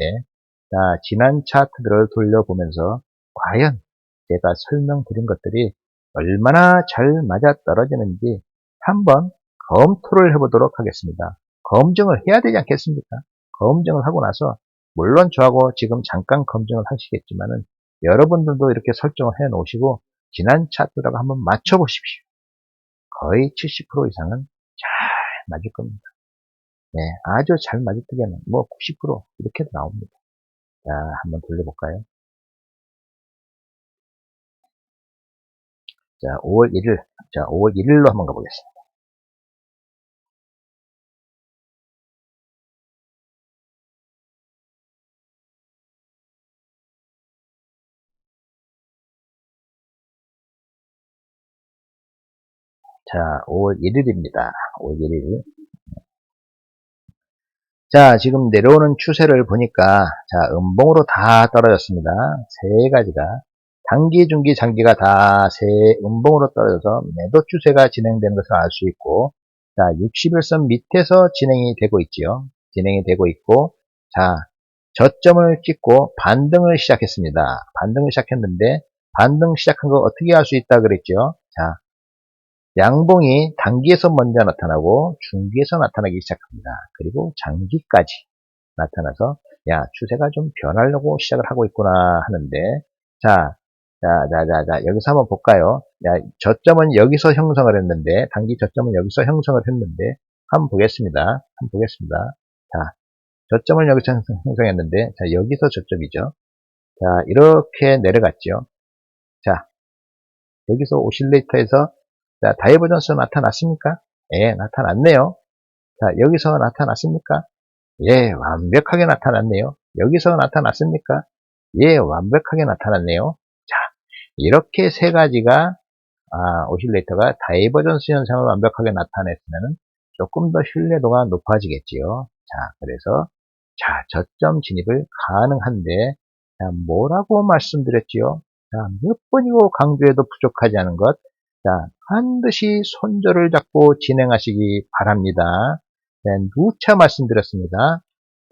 자, 지난 차트들을 돌려보면서, 과연 제가 설명드린 것들이 얼마나 잘 맞아 떨어지는지 한번 검토를 해보도록 하겠습니다. 검증을 해야 되지 않겠습니까? 검증을 하고 나서, 물론 저하고 지금 잠깐 검증을 하시겠지만은 여러분들도 이렇게 설정을 해 놓으시고 지난 차트라고 한번 맞춰 보십시오. 거의 70% 이상은 잘 맞을 겁니다. 네, 아주 잘 맞을 때는 뭐 90% 이렇게도 나옵니다. 자, 한번 돌려볼까요? 자, 5월 1일. 자, 5월 1일로 한번 가보겠습니다. 자, 5월 1일입니다. 5월 1일. 자, 지금 내려오는 추세를 보니까, 자, 음봉으로 다 떨어졌습니다. 세 가지가. 단기, 중기, 장기가 다 음봉으로 떨어져서 매도 추세가 진행되는 것을 알 수 있고, 자, 61선 밑에서 진행이 되고 있지요. 진행이 되고 있고, 자, 저점을 찍고 반등을 시작했습니다. 반등을 시작했는데, 반등 시작한 거 어떻게 알 수 있다 그랬죠? 자, 양봉이 단기에서 먼저 나타나고 중기에서 나타나기 시작합니다. 그리고 장기까지 나타나서 야, 추세가 좀 변하려고 시작을 하고 있구나 하는데, 자, 여기서 한번 볼까요? 야, 저점은 여기서 형성을 했는데, 단기 저점은 여기서 형성을 했는데, 한번 보겠습니다. 자, 저점을 여기서 형성했는데, 자, 여기서 저점이죠. 자, 이렇게 내려갔죠. 자, 여기서 오실레이터에서 자, 다이버전스 나타났습니까? 예, 나타났네요. 자, 여기서 나타났습니까? 예, 완벽하게 나타났네요. 여기서 나타났습니까? 예, 완벽하게 나타났네요. 자, 이렇게 세 가지가 오실레이터가 다이버전스 현상을 완벽하게 나타냈으면 조금 더 신뢰도가 높아지겠지요. 자, 그래서 저점 진입을 가능한데, 자, 뭐라고 말씀드렸지요? 자, 몇 번이고 강조해도 부족하지 않은 것. 자, 반드시 손절을 잡고 진행하시기 바랍니다. 네, 누차 말씀드렸습니다.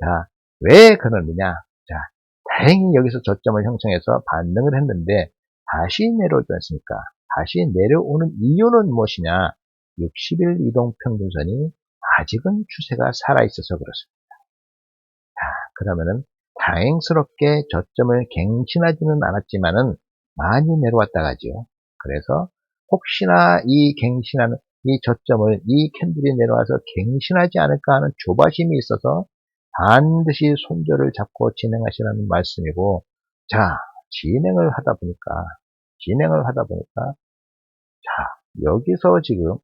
자, 왜 그러느냐? 자, 다행히 여기서 저점을 형성해서 반등을 했는데 다시 내려오지 않습니까? 다시 내려오는 이유는 무엇이냐? 60일 이동평균선이 아직은 추세가 살아있어서 그렇습니다. 그러면은 다행스럽게 저점을 갱신하지는 않았지만은 많이 내려왔다가지요. 그래서 혹시나 이 갱신하는 이 저점을 이 캔들이 내려와서 갱신하지 않을까 하는 조바심이 있어서 반드시 손절을 잡고 진행하시라는 말씀이고, 자, 진행을 하다 보니까, 여기서 지금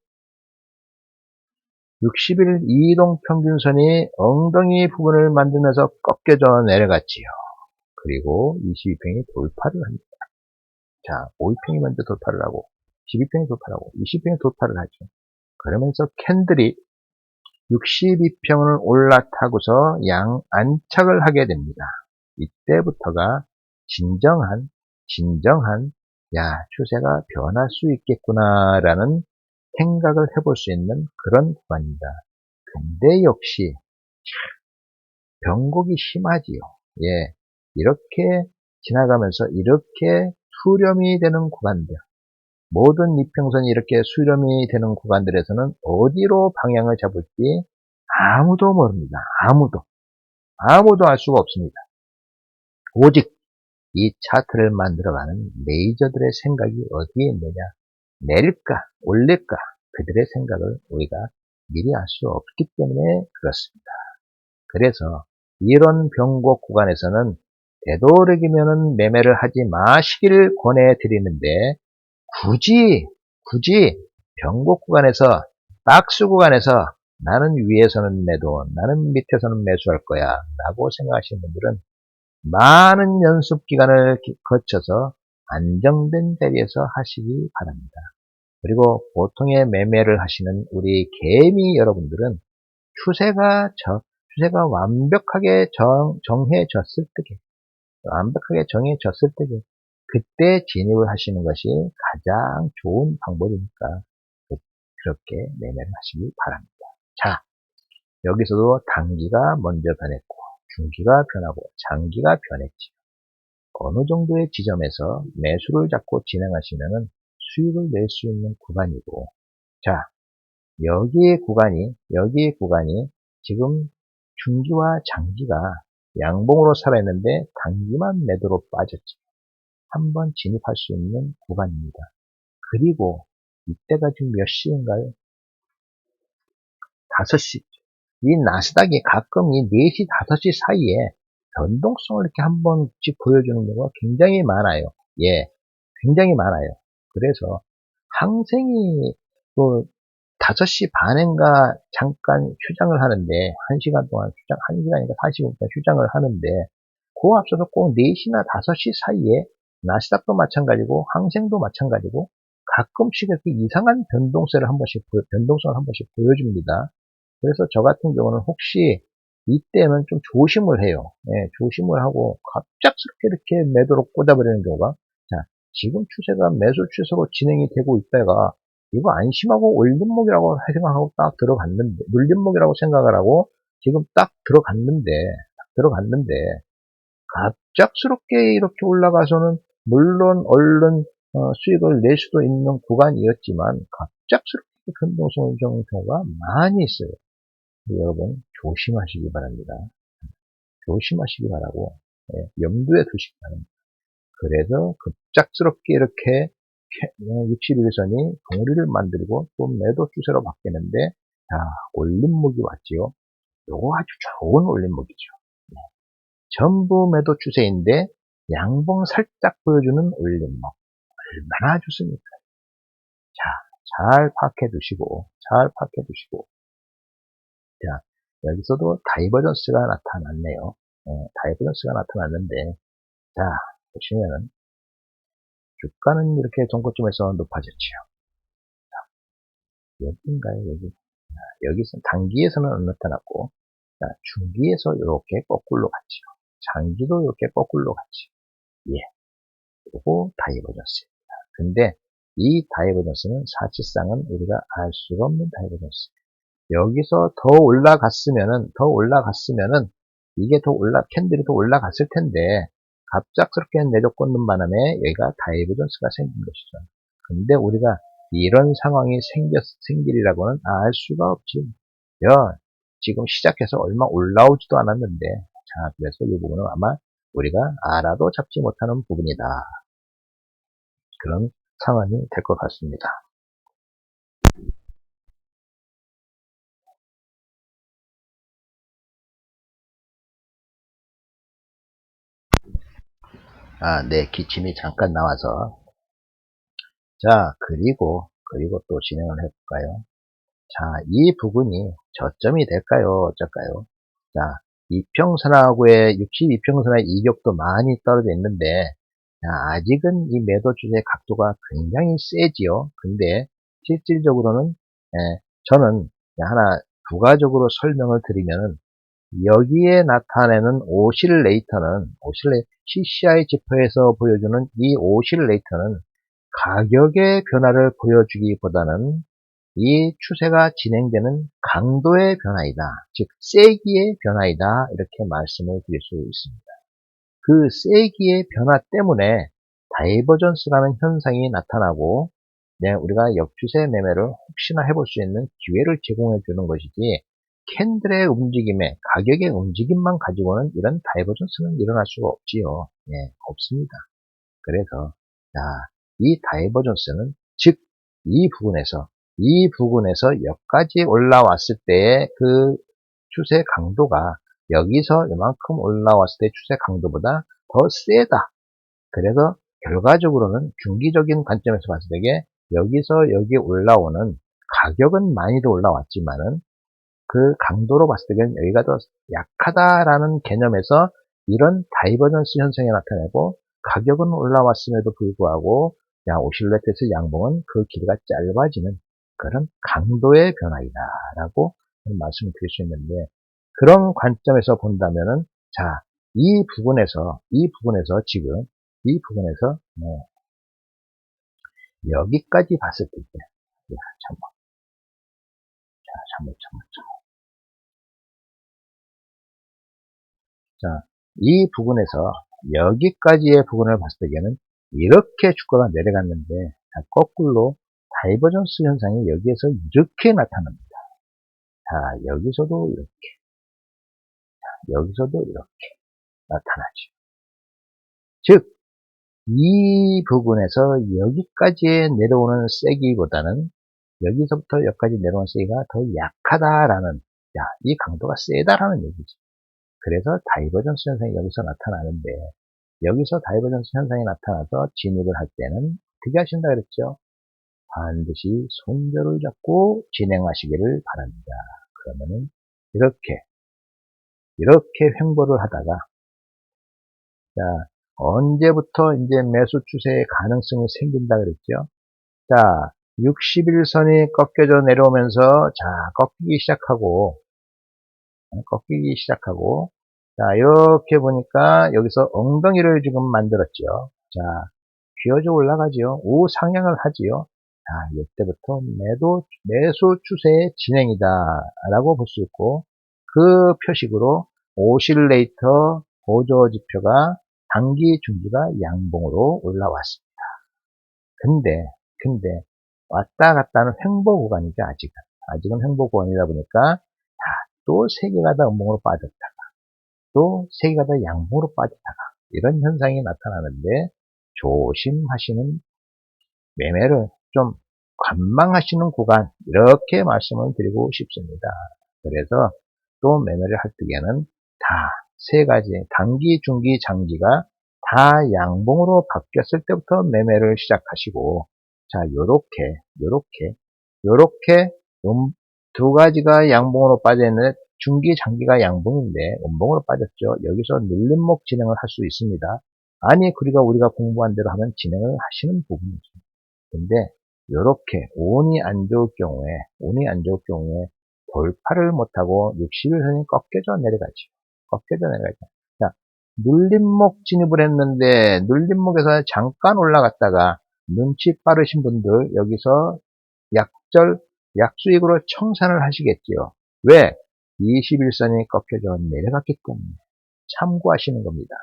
60일 이동평균선이 엉덩이 부분을 만들면서 꺾여져 내려갔지요. 그리고 22평이 돌파를 합니다. 자, 5평이 먼저 돌파를 하고, 12평이 돌파를 하고, 20평이 돌파를 하죠. 그러면서 캔들이 62평을 올라타고서 양안착을 하게 됩니다. 이때부터가 진정한, 추세가 변할 수 있겠구나라는 생각을 해볼 수 있는 그런 구간입니다. 근데 역시 변곡이 심하지요. 예, 이렇게 지나가면서 이렇게 수렴이 되는 구간들, 모든 이평선이 이렇게 수렴이 되는 구간들에서는 어디로 방향을 잡을지 아무도 모릅니다. 아무도 알 수가 없습니다. 오직 이 차트를 만들어가는 메이저들의 생각이 어디에 있느냐, 내릴까 올릴까, 그들의 생각을 우리가 미리 알 수 없기 때문에 그렇습니다. 그래서 이런 변곡 구간에서는 되도록이면 매매를 하지 마시기를 권해드리는데, 굳이 변곡 구간에서, 박스 구간에서 나는 위에서는 매도, 나는 밑에서는 매수할 거야 라고 생각하시는 분들은 많은 연습 기간을 거쳐서 안정된 자리에서 하시기 바랍니다. 그리고 보통의 매매를 하시는 우리 개미 여러분들은 추세가 완벽하게 정해졌을 때게 그때 진입을 하시는 것이 가장 좋은 방법이니까 그렇게 매매를 하시기 바랍니다. 자, 여기서도 단기가 먼저 변했고, 중기가 변하고, 장기가 변했지. 어느 정도의 지점에서 매수를 잡고 진행하시면 수익을 낼 수 있는 구간이고, 자, 여기 구간이 지금 중기와 장기가 양봉으로 살아있는데 단기만 매도로 빠졌지. 한번 진입할 수 있는 구간입니다. 그리고 이때가 지금 몇 시인가요? 5시. 이 나스닥이 가끔 이 4시, 5시 사이에 변동성을 이렇게 한 번씩 보여주는 경우가 굉장히 많아요. 예, 굉장히 많아요. 그래서 항생이 그 5시 반인가 잠깐 휴장을 하는데, 1시간 동안 1시간인가 45분 휴장을 하는데, 그 앞서서 꼭 4시나 5시 사이에 나스닥도 마찬가지고 항생도 마찬가지고 가끔씩 이렇게 이상한 변동성을 한 번씩 보여줍니다. 그래서 저 같은 경우는 혹시 이때는 좀 조심을 해요. 예, 조심을 하고 갑작스럽게 이렇게 매도로 꽂아버리는 경우가, 자, 지금 추세가 매수 추세로 진행이 되고 있다가 이거 안심하고 올림목이라고 생각하고 딱 들어갔는데, 눌림목이라고 생각을 하고 지금 딱 들어갔는데 갑작스럽게 이렇게 올라가서는 물론 얼른 수익을 낼 수도 있는 구간이었지만 갑작스럽게 변동성을 주는 경우가 많이 있어요. 여러분 조심하시기 바랍니다. 조심하시기 바라고, 예, 염두에 두시기 바랍니다. 그래서 급작스럽게 이렇게 61선이 동리를 만들고 또 매도 추세로 바뀌는데, 자, 올림목이 왔지요. 요거 아주 좋은 올림목이죠. 네. 전부 매도 추세인데 양봉 살짝 보여주는 올림목, 얼마나 좋습니까? 자, 잘 파악해 두시고. 자, 여기서도 다이버전스가 나타났네요. 다이버전스가 나타났는데, 자, 보시면은, 주가는 이렇게 종고점에서 높아졌죠. 여기인가요, 여기? 여기서, 단기에서는 안 나타났고, 자, 중기에서 이렇게 거꾸로 갔죠. 장기도 이렇게 거꾸로 갔죠. 예. 그리고 다이버전스입니다. 근데, 이 다이버전스는 사실상은 우리가 알 수가 없는 다이버전스. 여기서 더 올라갔으면은, 이게 캔들이 더 올라갔을 텐데, 갑작스럽게 내려꽂는 바람에 여기가 다이버전스가 생긴 것이죠. 근데 우리가 이런 상황이 생기리라고는 알 수가 없지. 지금 시작해서 얼마 올라오지도 않았는데, 자, 그래서 이 부분은 아마 우리가 알아도 잡지 못하는 부분이다. 그런 상황이 될 것 같습니다. 네, 기침이 잠깐 나와서. 자, 그리고 또 진행을 해볼까요? 자, 이 부분이 저점이 될까요? 어쩔까요? 자, 이평선하고의 62평선의 이격도 많이 떨어져 있는데, 자, 아직은 이 매도 추세 각도가 굉장히 세지요. 근데 실질적으로는 저는 하나 부가적으로 설명을 드리면은, 여기에 나타내는 CCI 지표에서 보여주는 이 오실레이터는 가격의 변화를 보여주기보다는 이 추세가 진행되는 강도의 변화이다. 즉 세기의 변화이다. 이렇게 말씀을 드릴 수 있습니다. 그 세기의 변화 때문에 다이버전스라는 현상이 나타나고 우리가 역추세 매매를 혹시나 해볼 수 있는 기회를 제공해 주는 것이지, 캔들의 움직임에 가격의 움직임만 가지고는 이런 다이버전스는 일어날 수가 없지요. 없습니다. 그래서 이 다이버전스는 즉 이 부분에서 여기까지 올라왔을 때의 그 추세 강도가 여기서 이만큼 올라왔을 때 추세 강도보다 더 세다. 그래서 결과적으로는 중기적인 관점에서 봤을 때 여기서 여기 올라오는 가격은 많이 더 올라왔지만은 그 강도로 봤을 때는 여기가 더 약하다라는 개념에서 이런 다이버전스 현상이 나타나고, 가격은 올라왔음에도 불구하고 오실레트에서 양봉은 그 길이가 짧아지는 그런 강도의 변화이다라고 말씀을 드릴 수 있는데, 그런 관점에서 본다면은 자, 이 부분에서 여기까지 봤을 때, 잠깐만. 자, 이 부분에서 여기까지의 부분을 봤을 때는 이렇게 주가가 내려갔는데, 거꾸로 다이버전스 현상이 여기에서 이렇게 나타납니다. 자, 여기서도 이렇게 나타나죠. 즉, 이 부분에서 여기까지 내려오는 세기보다는 여기서부터 여기까지 내려오는 세기가 더 약하다라는, 이 강도가 세다라는 얘기죠. 그래서 다이버전스 현상이 여기서 나타나는데, 여기서 다이버전스 현상이 나타나서 진입을 할 때는 어떻게 하신다 그랬죠? 반드시 손절을 잡고 진행하시기를 바랍니다. 그러면은 이렇게 횡보를 하다가, 자, 언제부터 이제 매수 추세의 가능성이 생긴다 그랬죠? 자, 60일선이 꺾여져 내려오면서, 꺾이기 시작하고, 자, 이렇게 보니까 여기서 엉덩이를 지금 만들었죠. 자, 휘어져 올라가지요. 우상향을 하지요. 자, 이때부터 매수 추세의 진행이다 라고 볼 수 있고, 그 표식으로 오실레이터 보조지표가 단기 중기가 양봉으로 올라왔습니다. 근데 왔다 갔다 하는 횡보 구간이죠. 아직은 횡보 구간이다 보니까 또 세 개가 다 음봉으로 빠졌다가 또 세 개가 다 양봉으로 빠졌다가 이런 현상이 나타나는데, 조심하시는, 매매를 좀 관망하시는 구간, 이렇게 말씀을 드리고 싶습니다. 그래서 또 매매를 할 때에는 다 세 가지, 단기, 중기, 장기가 다 양봉으로 바뀌었을 때부터 매매를 시작하시고, 자, 요렇게 요렇게 두 가지가 양봉으로 빠져있는데 중기, 장기가 양봉인데 음봉으로 빠졌죠. 여기서 눌림목 진행을 할 수 있습니다. 아니, 우리가 공부한 대로 하면 진행을 하시는 부분이죠. 근데 요렇게 운이 안 좋을 경우에 돌파를 못하고 60일선이 꺾여져 내려가죠. 자, 눌림목 진입을 했는데 눌림목에서 잠깐 올라갔다가 눈치 빠르신 분들 여기서 약수익으로 청산을 하시겠지요. 왜? 21선이 꺾여져 내려갔기 때문에 참고하시는 겁니다.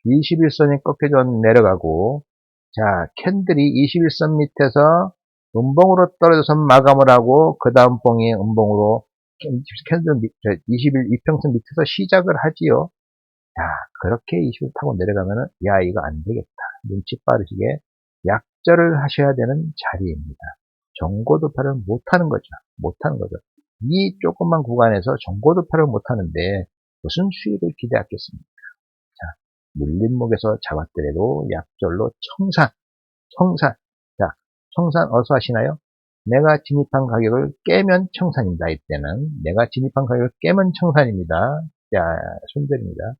21선이 꺾여져 내려가고, 자, 캔들이 21선 밑에서 음봉으로 떨어져서 마감을 하고 그 다음 봉이 음봉으로 캔들 20일 이평선 밑에서 시작을 하지요. 자, 그렇게 20일 타고 내려가면은 야, 이거 안 되겠다. 눈치 빠르시게 약절을 하셔야 되는 자리입니다. 정고도파를 못하는 거죠. 이 조그만 구간에서 정고도파를 못하는데 무슨 수익을 기대하겠습니까? 자, 눌림목에서 잡았더라도 약절로 청산. 자, 청산 어디서 하시나요? 내가 진입한 가격을 깨면 청산입니다. 이때는 내가 진입한 가격을 깨면 청산입니다. 자, 손절입니다.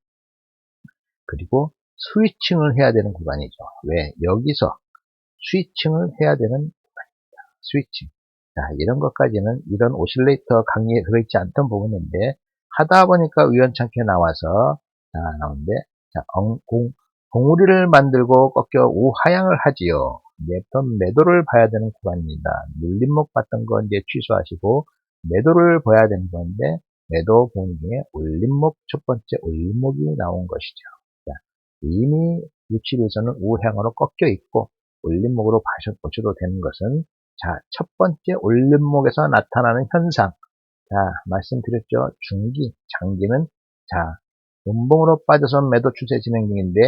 그리고 스위칭을 해야 되는 구간이죠. 왜? 여기서 스위칭을 해야 되는 구간입니다. 스위칭. 자, 이런 것까지는 이런 오실레이터 강의에 들어있지 않던 부분인데 하다 보니까 우연찮게 나와서 나오는데, 자, 봉우리를 만들고 꺾여 우하향을 하지요. 매번 매도를 봐야 되는 구간입니다. 눌림목 봤던 거 이제 취소하시고 매도를 봐야 되는 건데 매도 봉 중에 올림목 첫 번째 올림목이 나온 것이죠. 자, 이미 60일선은 우향으로 꺾여 있고 올림목으로 보셔도 되는 것은, 자, 첫 번째 올림목에서 나타나는 현상. 자, 말씀드렸죠. 중기, 장기는, 자, 음봉으로 빠져서 매도 추세 진행 중인데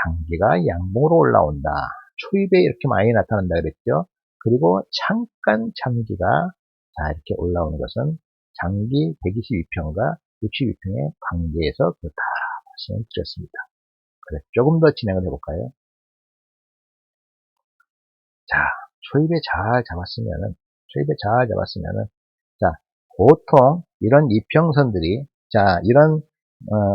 단기가 양봉으로 올라온다. 초입에 이렇게 많이 나타난다 그랬죠. 그리고 잠깐 장기가, 자, 이렇게 올라오는 것은 장기 122평과 62평의 관계에서 그렇다 말씀을 드렸습니다. 그래, 조금 더 진행을 해볼까요? 자, 초입에 잘 잡았으면은, 자, 보통 이런 이평선들이, 자, 이런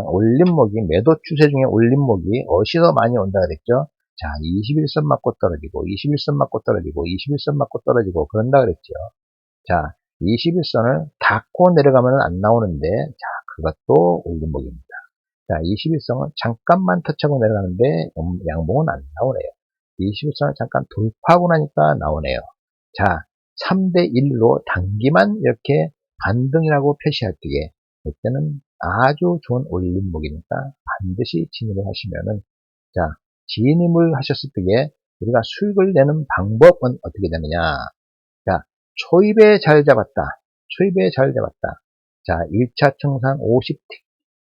올림목이, 매도 추세 중에 올림목이 어디서 많이 온다 그랬죠? 자, 21선 맞고 떨어지고 21선 맞고 떨어지고 21선 맞고 떨어지고 그런다 그랬죠. 자, 21선을 닫고 내려가면 안 나오는데, 자, 그것도 올림목입니다. 자, 21선은 잠깐만 터치하고 내려가는데 양봉은 안 나오네요. 21선을 잠깐 돌파하고 나니까 나오네요. 자, 3대1로 단기만 이렇게 반등이라고 표시할 때에 이때는 아주 좋은 올림목이니까 반드시 진입을 하시면은, 자, 진입을 하셨을 때에 우리가 수익을 내는 방법은 어떻게 되느냐? 자, 초입에 잘 잡았다. 자, 1차 청산 50틱,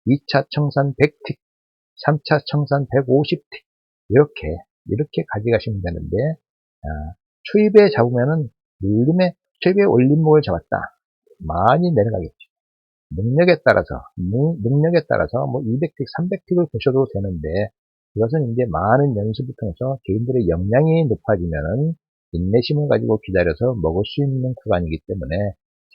2차 청산 100틱, 3차 청산 150틱. 이렇게 가져가시면 되는데, 초입에 잡으면은 초입에 올림목을 잡았다. 많이 내려가겠죠. 능력에 따라서 뭐 200틱, 300틱을 보셔도 되는데, 이것은 이제 많은 연습을 통해서 개인들의 역량이 높아지면은 인내심을 가지고 기다려서 먹을 수 있는 구간이기 때문에,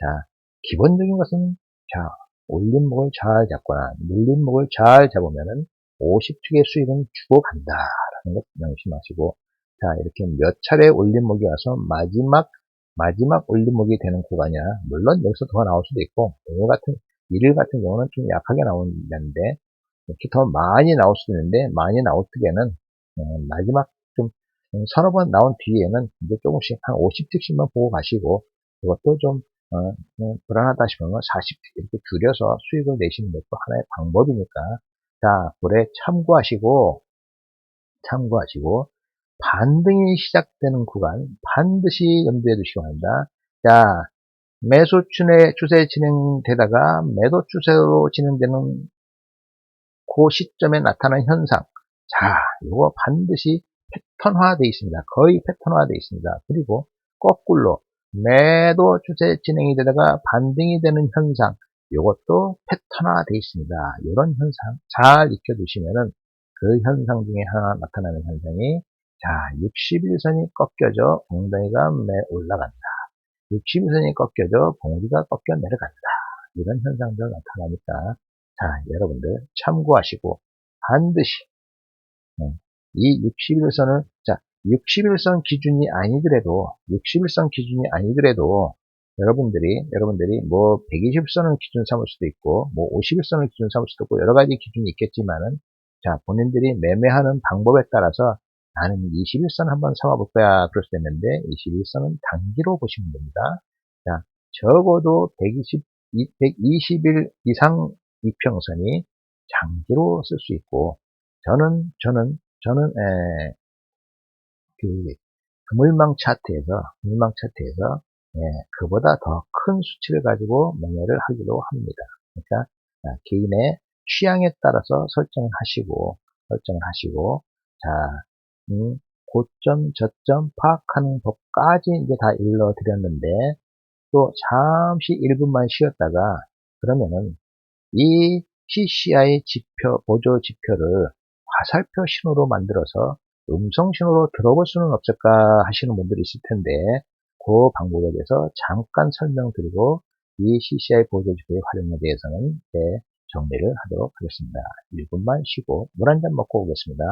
자, 기본적인 것은, 자, 올림목을 잘 잡거나 눌림목을 잘 잡으면은 50틱의 수익은 주고 간다라는 것 명심하시고, 자, 이렇게 몇 차례 올림목이 와서 마지막 올림목이 되는 구간이야. 물론 여기서 더 나올 수도 있고, 일일 같은 경우는 좀 약하게 나오는데, 이렇게 더 많이 나올 수도 있는데, 많이 나올 때에는 마지막 좀 서너 번 나온 뒤에는 이제 조금씩 한 50틱씩만 보고 가시고, 이것도 좀 불안하다 싶으면 40틱 이렇게 줄여서 수익을 내시는 것도 하나의 방법이니까, 자, 올해 참고하시고 반등이 시작되는 구간 반드시 염두에 두시기 바랍니다. 자, 매수 추세 진행되다가 매도 추세로 진행되는 그 시점에 나타나는 현상. 자, 이거 반드시 패턴화되어 있습니다. 거의 패턴화되어 있습니다. 그리고 거꾸로 매도 추세 진행이 되다가 반등이 되는 현상. 이것도 패턴화되어 있습니다. 이런 현상 잘 익혀두시면은 그 현상 중에 하나 나타나는 현상이, 자, 61선이 꺾여져 엉덩이가 올라간다. 60일선이 꺾여져 봉지가 꺾여 내려간다. 이런 현상들 나타나니까 자, 여러분들 참고하시고 반드시 이 60일선을 자, 60일선 기준이 아니더라도 60일선 기준이 아니더라도 여러분들이 뭐 120선을 기준 삼을 수도 있고 뭐 50일선을 기준 삼을 수도 있고 여러 가지 기준이 있겠지만은 자, 본인들이 매매하는 방법에 따라서 나는 21선 한번 삼아볼 거야 그럴 수 있는데 21선은 단기로 보시면 됩니다. 자, 적어도 120일 이상 이평선이 장기로 쓸 수 있고 저는 그 그물망 차트에서 그보다 더 큰 수치를 가지고 매매를 하기도 합니다. 그러니까 개인의 취향에 따라서 설정을 하시고 자, 고점, 저점 파악하는 법까지 이제 다 일러드렸는데 또 잠시 1분만 쉬었다가 그러면은 이 CCI 지표, 보조 지표를 화살표 신호로 만들어서 음성 신호로 들어볼 수는 없을까 하시는 분들이 있을 텐데 그 방법에 대해서 잠깐 설명드리고 이 CCI 보조 지표의 활용에 대해서는 정리를 하도록 하겠습니다. 1분만 쉬고 물 한 잔 먹고 오겠습니다.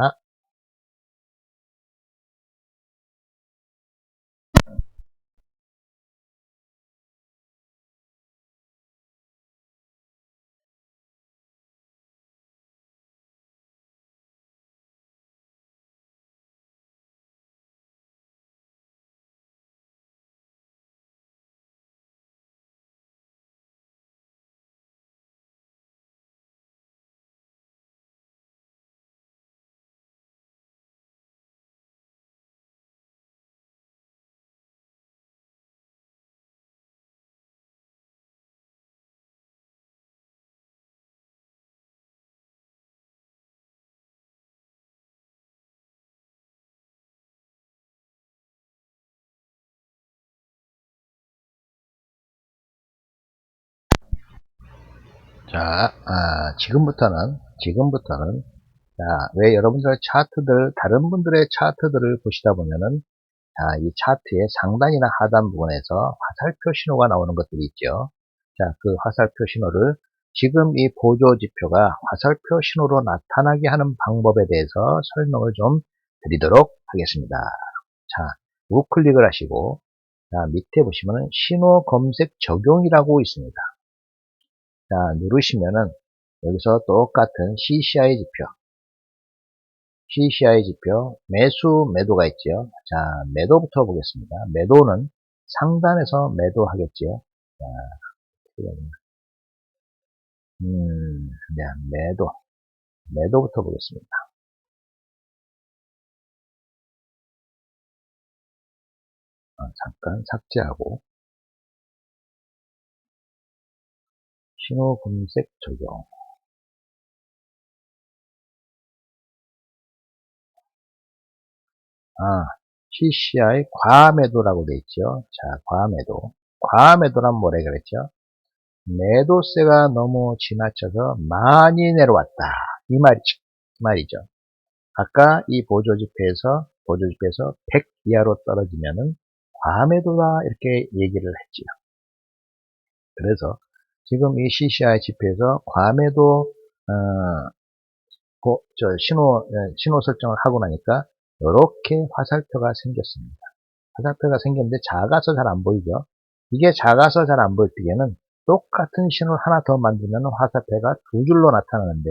자, 지금부터는 자, 왜 여러분들 다른 분들의 차트들을 보시다 보면은 자, 이 차트의 상단이나 하단 부분에서 화살표 신호가 나오는 것들이 있죠. 자, 그 화살표 신호를 지금 이 보조 지표가 화살표 신호로 나타나게 하는 방법에 대해서 설명을 좀 드리도록 하겠습니다. 자, 우클릭을 하시고 자, 밑에 보시면은 신호 검색 적용이라고 있습니다. 자, 누르시면은 여기서 똑같은 CCI 지표, 매도가 있죠. 자, 매도부터 보겠습니다. 매도는 상단에서 매도하겠지요. 자, 네, 매도부터 보겠습니다. 잠깐 삭제하고, 신호 검색 적용. CCI 과매도라고 되어 있죠. 자, 과매도란 뭐래 그랬죠? 매도세가 너무 지나쳐서 많이 내려왔다. 이 말이죠. 아까 이 보조지표에서 100 이하로 떨어지면은 과매도다 이렇게 얘기를 했지요. 그래서 지금 이 CCI 지표에서 과매도 신호 설정을 하고 나니까 이렇게 화살표가 생겼습니다. 화살표가 생겼는데 작아서 잘 안 보이죠. 이게 작아서 잘 안 보일 때에는 똑같은 신호를 하나 더 만들면 화살표가 두 줄로 나타나는데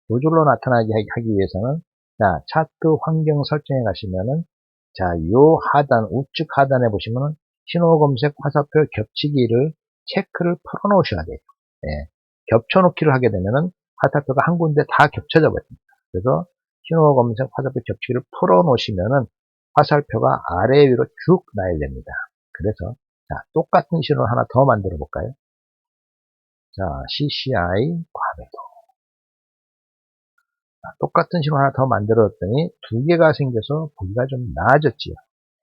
두 줄로 나타나게 하기 위해서는 자, 차트 환경 설정에 가시면은 자, 요 우측 하단에 보시면은 신호 검색 화살표 겹치기를 체크를 풀어 놓으셔야 돼요. 예. 겹쳐 놓기를 하게 되면은 화살표가 한 군데 다 겹쳐져 버립니다. 그래서 신호 검색 화살표 겹치기를 풀어 놓으시면은 화살표가 아래 위로 쭉 나열됩니다. 그래서 자, 똑같은 신호를 하나 더 만들어 볼까요? 자, CCI 과매도. 똑같은 신호 하나 더 만들었더니 두 개가 생겨서 보기가 좀 나아졌지요.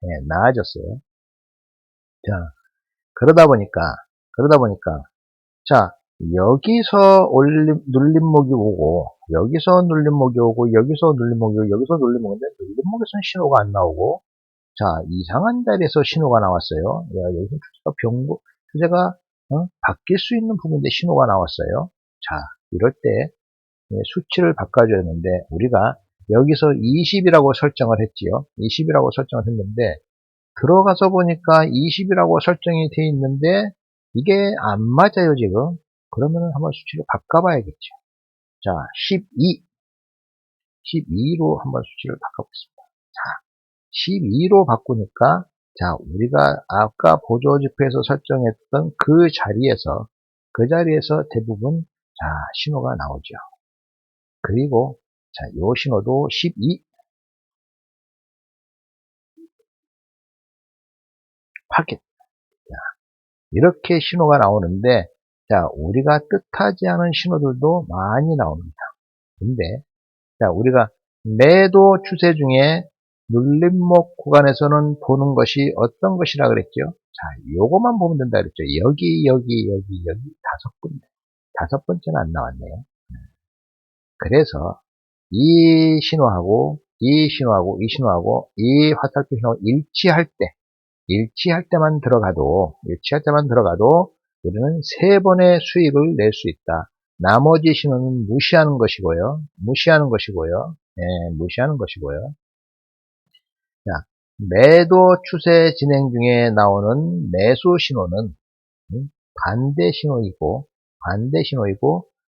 네, 나아졌어요. 자, 그러다 보니까, 자, 여기서 눌림목이 오고, 여기서 눌림목이 오고, 여기서 눌림목이 오고, 여기서 눌림목인데, 눌림목에서는 신호가 안 나오고, 자, 이상한 자리에서 신호가 나왔어요. 여기서 주제가 바뀔 수 있는 부분인데 신호가 나왔어요. 자, 이럴 때 수치를 바꿔줘야 하는데 우리가 여기서 20이라고 설정을 했지요. 20이라고 설정을 했는데 들어가서 보니까 20이라고 설정이 돼 있는데 이게 안 맞아요, 지금. 그러면 한번 수치를 바꿔봐야겠죠. 자, 12로 한번 수치를 바꿔보겠습니다. 자, 12로 바꾸니까 자, 우리가 아까 보조지표에서 설정했던 그 자리에서 대부분 자, 신호가 나오죠. 그리고 자, 요 신호도 12 파괴. 이렇게 신호가 나오는데 자, 우리가 뜻하지 않은 신호들도 많이 나옵니다. 근데 자, 우리가 매도 추세 중에 눌림목 구간에서는 보는 것이 어떤 것이라 그랬죠? 자, 요것만 보면 된다 그랬죠. 여기 다섯 번째는 안 나왔네요. 그래서 이 신호하고 이 신호하고 이 신호하고 이 화살표 신호 일치할 때만 들어가도 우리는 3번의 수익을 낼 수 있다. 나머지 신호는 무시하는 것이고요. 무시하는 것이고요. 자, 매도 추세 진행 중에 나오는 매수 신호는 반대 신호이고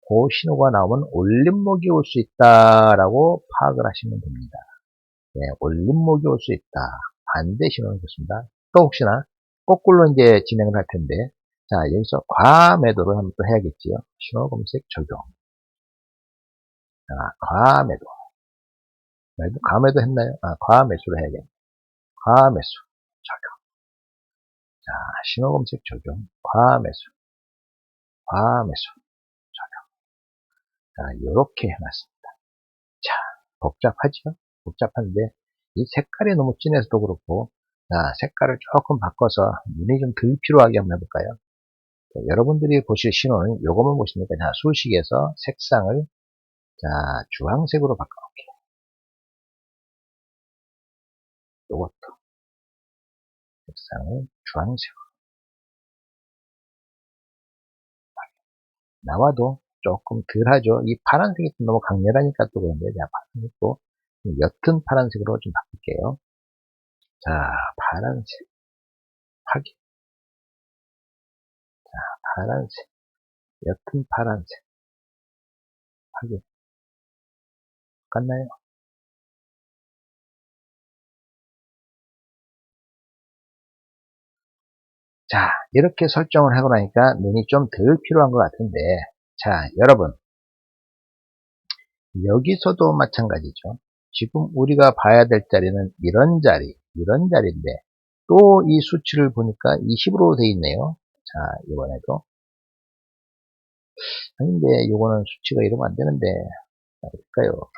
그 신호가 나오면 올림목이 올 수 있다라고 파악을 하시면 됩니다. 올림목이 올 수 있다. 반대 신호는 좋습니다. 또 혹시나 거꾸로 이제 진행을 할 텐데, 자, 여기서 과매도를 한번 또 해야겠지요. 신호 검색 적용. 자, 과매도 했나요? 과매수를 해야겠네. 과매수 적용. 자, 신호 검색 적용. 과매수 적용. 자, 요렇게 해놨습니다. 자, 복잡하죠? 복잡한데, 이 색깔이 너무 진해서도 그렇고, 자, 색깔을 조금 바꿔서 눈이 좀 덜 필요하게 한번 해볼까요? 자, 여러분들이 보실 신호는 요것만 보시니까, 자, 수식에서 색상을, 자, 주황색으로 바꿔놓을게요. 요것도. 색상을 주황색으로. 나와도 조금 덜하죠. 이 파란색이 너무 강렬하니까 또 그런데, 자, 파란색도 옅은 파란색으로 좀 바꿀게요. 자, 파란색. 확인. 파란색. 옅은 파란색. 확인. 똑같나요? 자, 이렇게 설정을 하고 나니까 눈이 좀 덜 필요한 것 같은데, 자, 여러분. 여기서도 마찬가지죠. 지금 우리가 봐야 될 자리는 이런 자리인데, 또 이 수치를 보니까 20으로 돼 있네요. 자, 이번에도. 아닌데, 이거는 수치가 이러면 안 되는데, 어떨까요?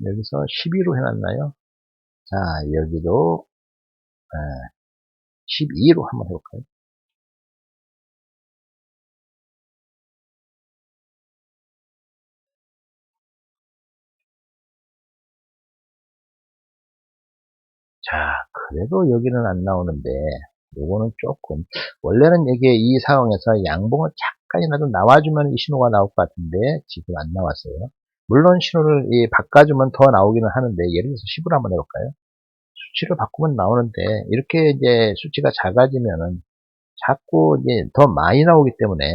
여기서 12로 해놨나요? 자, 여기도 12로 한번 해볼까요? 자, 그래도 여기는 안 나오는데, 요거는 조금, 원래는 이게 이 상황에서 양봉을 잠깐이라도 나와주면 이 신호가 나올 것 같은데, 지금 안 나왔어요. 물론 신호를 바꿔주면 더 나오기는 하는데, 예를 들어서 10으로 한번 해볼까요? 수치를 바꾸면 나오는데, 이렇게 이제 수치가 작아지면은, 자꾸 이제 더 많이 나오기 때문에,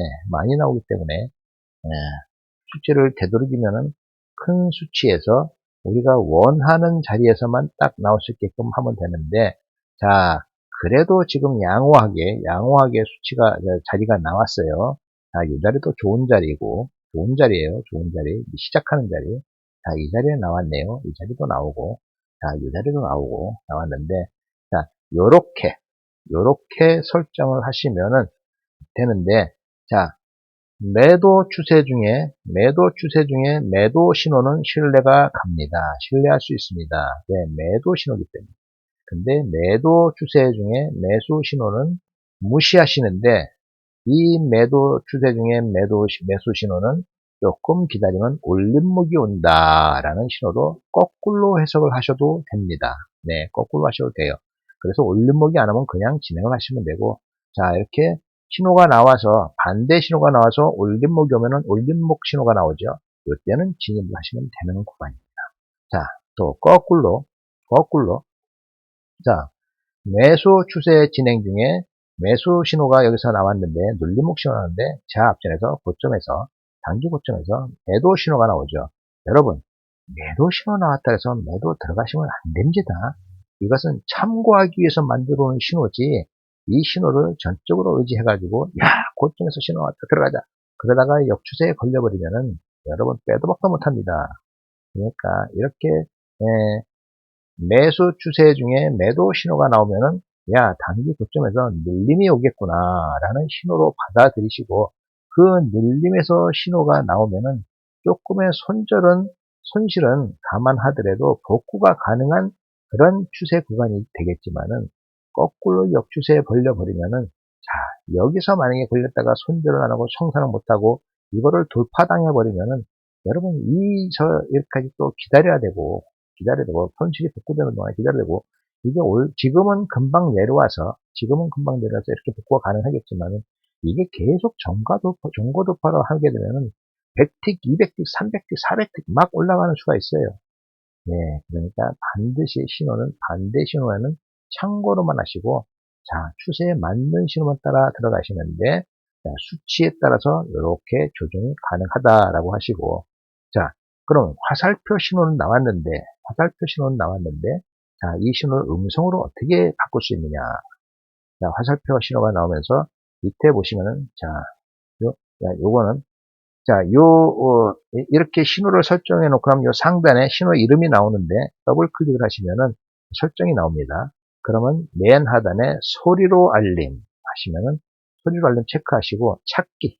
수치를 되도록이면은 큰 수치에서 우리가 원하는 자리에서만 딱 나올 수 있게끔 하면 되는데, 자, 그래도 지금 양호하게 자리가 나왔어요. 자, 이 자리도 좋은 자리예요. 좋은 자리. 시작하는 자리. 자, 이 자리에 나왔네요. 이 자리도 나오고, 자, 이 자리도 나왔는데, 자, 요렇게 설정을 하시면은 되는데, 자, 매도 추세 중에 매도 신호는 신뢰가 갑니다. 신뢰할 수 있습니다. 네, 매도 신호기 때문에. 근데 매도 추세 중에 매수 신호는 무시하시는데 이 매도 추세 중에 매수 신호는 조금 기다리면 올림목이 온다라는 신호로 거꾸로 해석을 하셔도 됩니다. 네, 거꾸로 하셔도 돼요. 그래서 올림목이 안 오면 그냥 진행을 하시면 되고, 자, 이렇게 신호가 나와서, 반대 신호가 나와서 올림목이 오면은 올림목 신호가 나오죠. 이때는 진입을 하시면 되는 구간입니다. 자, 또 거꾸로. 자, 매수 추세 진행 중에 매수 신호가 여기서 나왔는데, 눌림목 신호 나왔는데, 제 앞전에서 고점에서, 단기 고점에서 매도 신호가 나오죠. 여러분, 매도 신호 나왔다 해서 매도 들어가시면 안 됩니다. 이것은 참고하기 위해서 만들어 놓은 신호지, 이 신호를 전적으로 의지해가지고, 야, 고점에서 신호 왔다, 들어가자. 그러다가 역추세에 걸려버리면은, 여러분 빼도 박도 못합니다. 그러니까, 이렇게, 매수 추세 중에 매도 신호가 나오면은 야, 단기 고점에서 눌림이 오겠구나 라는 신호로 받아들이시고, 그 눌림에서 신호가 나오면은 조금의 손실은 감안하더라도 복구가 가능한 그런 추세 구간이 되겠지만은, 거꾸로 역추세에 걸려버리면은, 자, 여기서 만약에 걸렸다가 손절을 안 하고 청산을 못하고 이거를 돌파당해 버리면은, 여러분 여기까지 또 기다려야 되고 손실이 복구되는 동안 기다려야 되고, 이게 지금은 금방 내려와서 이렇게 복구가 가능하겠지만은, 이게 계속 종가 돌파를 하게 되면은 100틱, 200틱, 300틱, 400틱 막 올라가는 수가 있어요. 네, 그러니까 반드시 반대 신호에는 참고로만 하시고, 자, 추세에 맞는 신호만 따라 들어가시는데, 자, 수치에 따라서 이렇게 조정이 가능하다라고 하시고, 자, 그럼 화살표 신호는 나왔는데, 자, 이 신호를 음성으로 어떻게 바꿀 수 있느냐. 자, 화살표 신호가 나오면서 밑에 보시면은, 자, 요거는, 자, 이렇게 신호를 설정해 놓고 하면 요 상단에 신호 이름이 나오는데, 더블 클릭을 하시면은 설정이 나옵니다. 그러면 맨 하단에 소리로 알림 하시면은, 소리로 알림 체크하시고, 찾기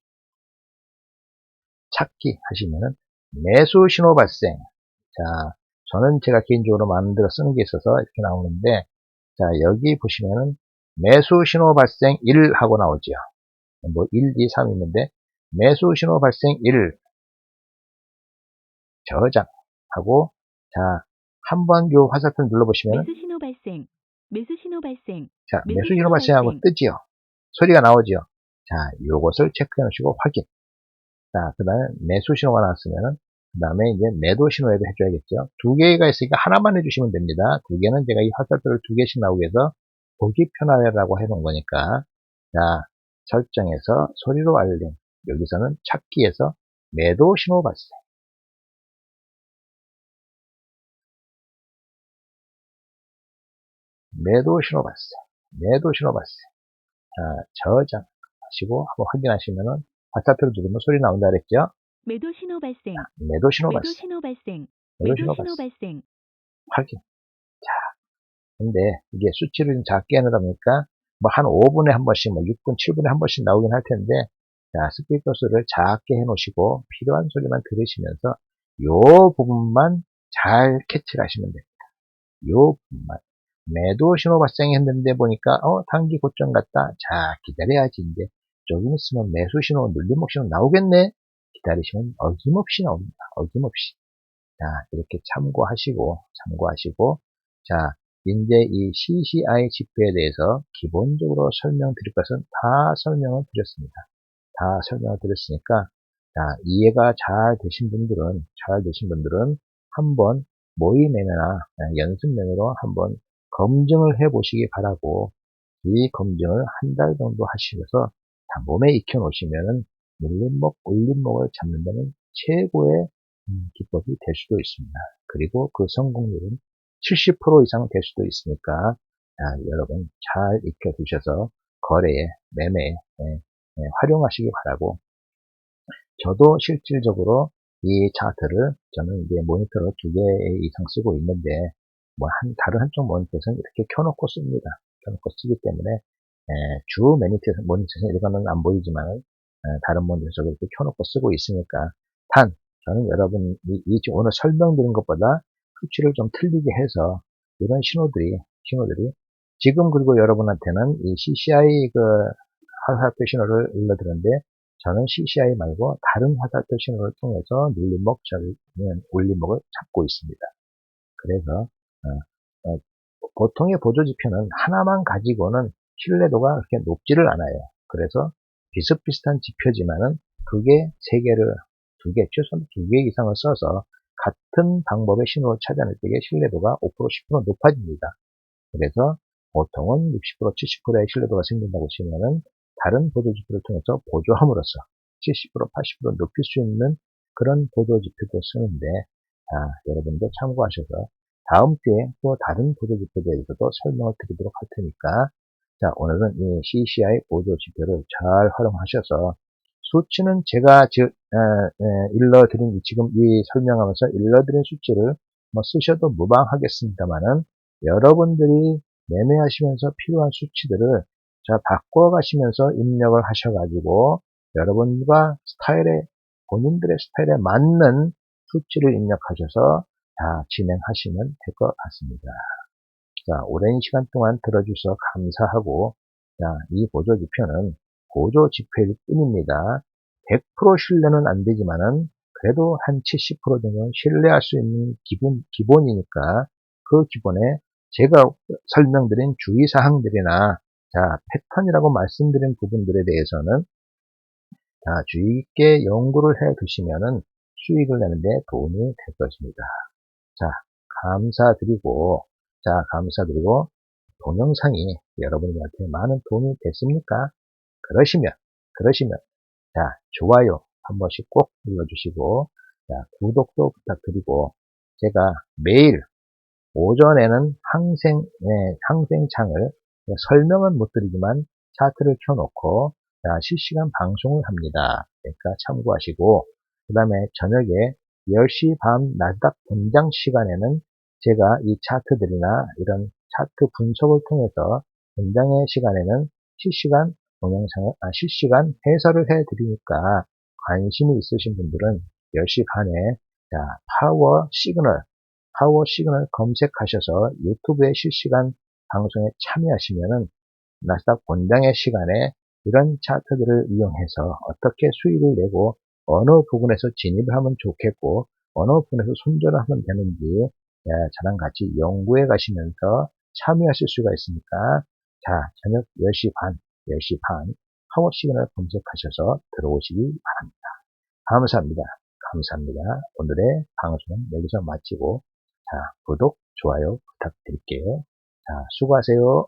하시면은, 매수 신호 발생. 자, 저는 제가 개인적으로 만들어 쓰는 게 있어서 이렇게 나오는데, 자, 여기 보시면은 매수 신호 발생 1 하고 나오죠. 뭐 1, 2, 3 있는데, 매수 신호 발생 1 저장하고, 자, 한번 요 화살표를 눌러보시면은, 매수 신호 발생, 자, 매수 매수 신호 신호 발생하고 발생, 뜨지요. 소리가 나오죠. 자, 요것을 체크해 놓으시고 확인. 자, 그 다음에 매수 신호가 나왔으면은, 그 다음에 이제 매도 신호에도 해줘야겠죠. 두 개가 있으니까 하나만 해주시면 됩니다. 두 개는 제가 이 화살표를 두 개씩 나오게 해서 보기 편하라고 해놓은 거니까. 자, 설정해서 소리로 알림. 여기서는 찾기에서 매도 신호 발생. 매도 신호 발생. 매도 신호 발생. 자, 저장하시고 한번 확인하시면은, 화살표를 누르면 소리 나온다 그랬죠? 매도 신호 발생, 매도 신호 매도 발생. 신호 발생, 매도 매도 신호 신호 발생. 발생, 확인. 근데 이게 수치를 좀 작게 해놓다 보니까 뭐 한 5분에 한 번씩, 뭐 6분, 7분에 한 번씩 나오긴 할 텐데, 자, 스피커 수를 작게 해놓으시고 필요한 소리만 들으시면서 요 부분만 잘 캐치를 하시면 됩니다. 요 부분만. 매도 신호 발생했는데 보니까 단기 고점 같다. 자, 기다려야지. 이제 조금 있으면 매수 신호, 눌림목 신호 나오겠네. 기다리시면 어김없이 나옵니다. 어김없이. 자, 이렇게 참고하시고, 자, 이제 이 CCI 지표에 대해서 기본적으로 설명드릴 것은 다 설명을 드렸습니다. 다 설명을 드렸으니까, 자, 이해가 잘 되신 분들은 한번 모의매매나 연습매매로 한번 검증을 해 보시기 바라고, 이 검증을 한 달 정도 하시면서 몸에 익혀 놓으시면은 눌림목, 올림목을 잡는다는 최고의 기법이 될 수도 있습니다. 그리고 그 성공률은 70% 이상 될 수도 있으니까, 여러분 잘 익혀 두셔서 거래에, 매매에 활용하시기 바라고, 저도 실질적으로 이 차트를 저는 이제 모니터로 2개 이상 쓰고 있는데, 뭐 다른 한쪽 모니터에서는 이렇게 켜놓고 씁니다. 켜놓고 쓰기 때문에 주 모니터에서는 이거는 안 보이지만, 다른 모니터에서 이렇게 켜놓고 쓰고 있으니까, 저는 여러분 오늘 설명드린 것보다 수치를 좀 틀리게 해서 이런 신호들이 지금, 그리고 여러분한테는 이 CCI 화살표 신호를 일러드렸는데, 저는 CCI 말고 다른 화살표 신호를 통해서 눌림목, 올림목을 잡고 있습니다. 그래서 보통의 보조지표는 하나만 가지고는 신뢰도가 그렇게 높지를 않아요. 그래서 비슷비슷한 지표지만은 최소한 두 개 이상을 써서 같은 방법의 신호를 찾아낼 때의 신뢰도가 5% 10% 높아집니다. 그래서 보통은 60% 70%의 신뢰도가 생긴다고 치면은 다른 보조지표를 통해서 보조함으로써 70% 80% 높일 수 있는 그런 보조지표도 쓰는데, 여러분도 참고하셔서 다음 주에 또 다른 보조지표에 대해서도 설명을 드리도록 할 테니까, 오늘은 이 CCI 보조지표를 잘 활용하셔서 수치는 제가 지금 이 설명하면서 일러드린 수치를 뭐 쓰셔도 무방하겠습니다만은, 여러분들이 매매하시면서 필요한 수치들을 바꿔가시면서 입력을 하셔가지고 여러분과 본인들의 스타일에 맞는 수치를 입력하셔서 진행하시면 될 것 같습니다. 오랜 시간 동안 들어주셔서 감사하고, 이 보조지표는 보조지표일 뿐입니다. 100% 신뢰는 안 되지만은 그래도 한 70% 정도는 신뢰할 수 있는 기본이니까, 그 기본에 제가 설명드린 주의사항들이나 패턴이라고 말씀드린 부분들에 대해서는 주의 깊게 연구를 해 두시면은 수익을 내는데 도움이 될 것입니다. 자, 감사드리고, 동영상이 여러분들한테 많은 도움이 됐습니까? 그러시면, 좋아요 한 번씩 꼭 눌러주시고, 구독도 부탁드리고, 제가 매일 오전에는 항생창을 설명은 못 드리지만 차트를 켜놓고 실시간 방송을 합니다. 그러니까 참고하시고, 그 다음에 저녁에 10시 반 나스닥 본장 시간에는 제가 이 차트들이나 이런 차트 분석을 통해서 본장의 시간에는 실시간 해설을 해드리니까 관심이 있으신 분들은 10시 반에 파워 시그널 검색하셔서 유튜브의 실시간 방송에 참여하시면은 나스닥 본장의 시간에 이런 차트들을 이용해서 어떻게 수익을 내고 어느 부분에서 진입을 하면 좋겠고 어느 부분에서 손절을 하면 되는지 저랑 같이 연구해 가시면서 참여하실 수가 있으니까, 저녁 10시 반 파워 시그널 검색하셔서 들어오시기 바랍니다. 감사합니다. 오늘의 방송은 여기서 마치고, 구독, 좋아요 부탁드릴게요. 수고하세요.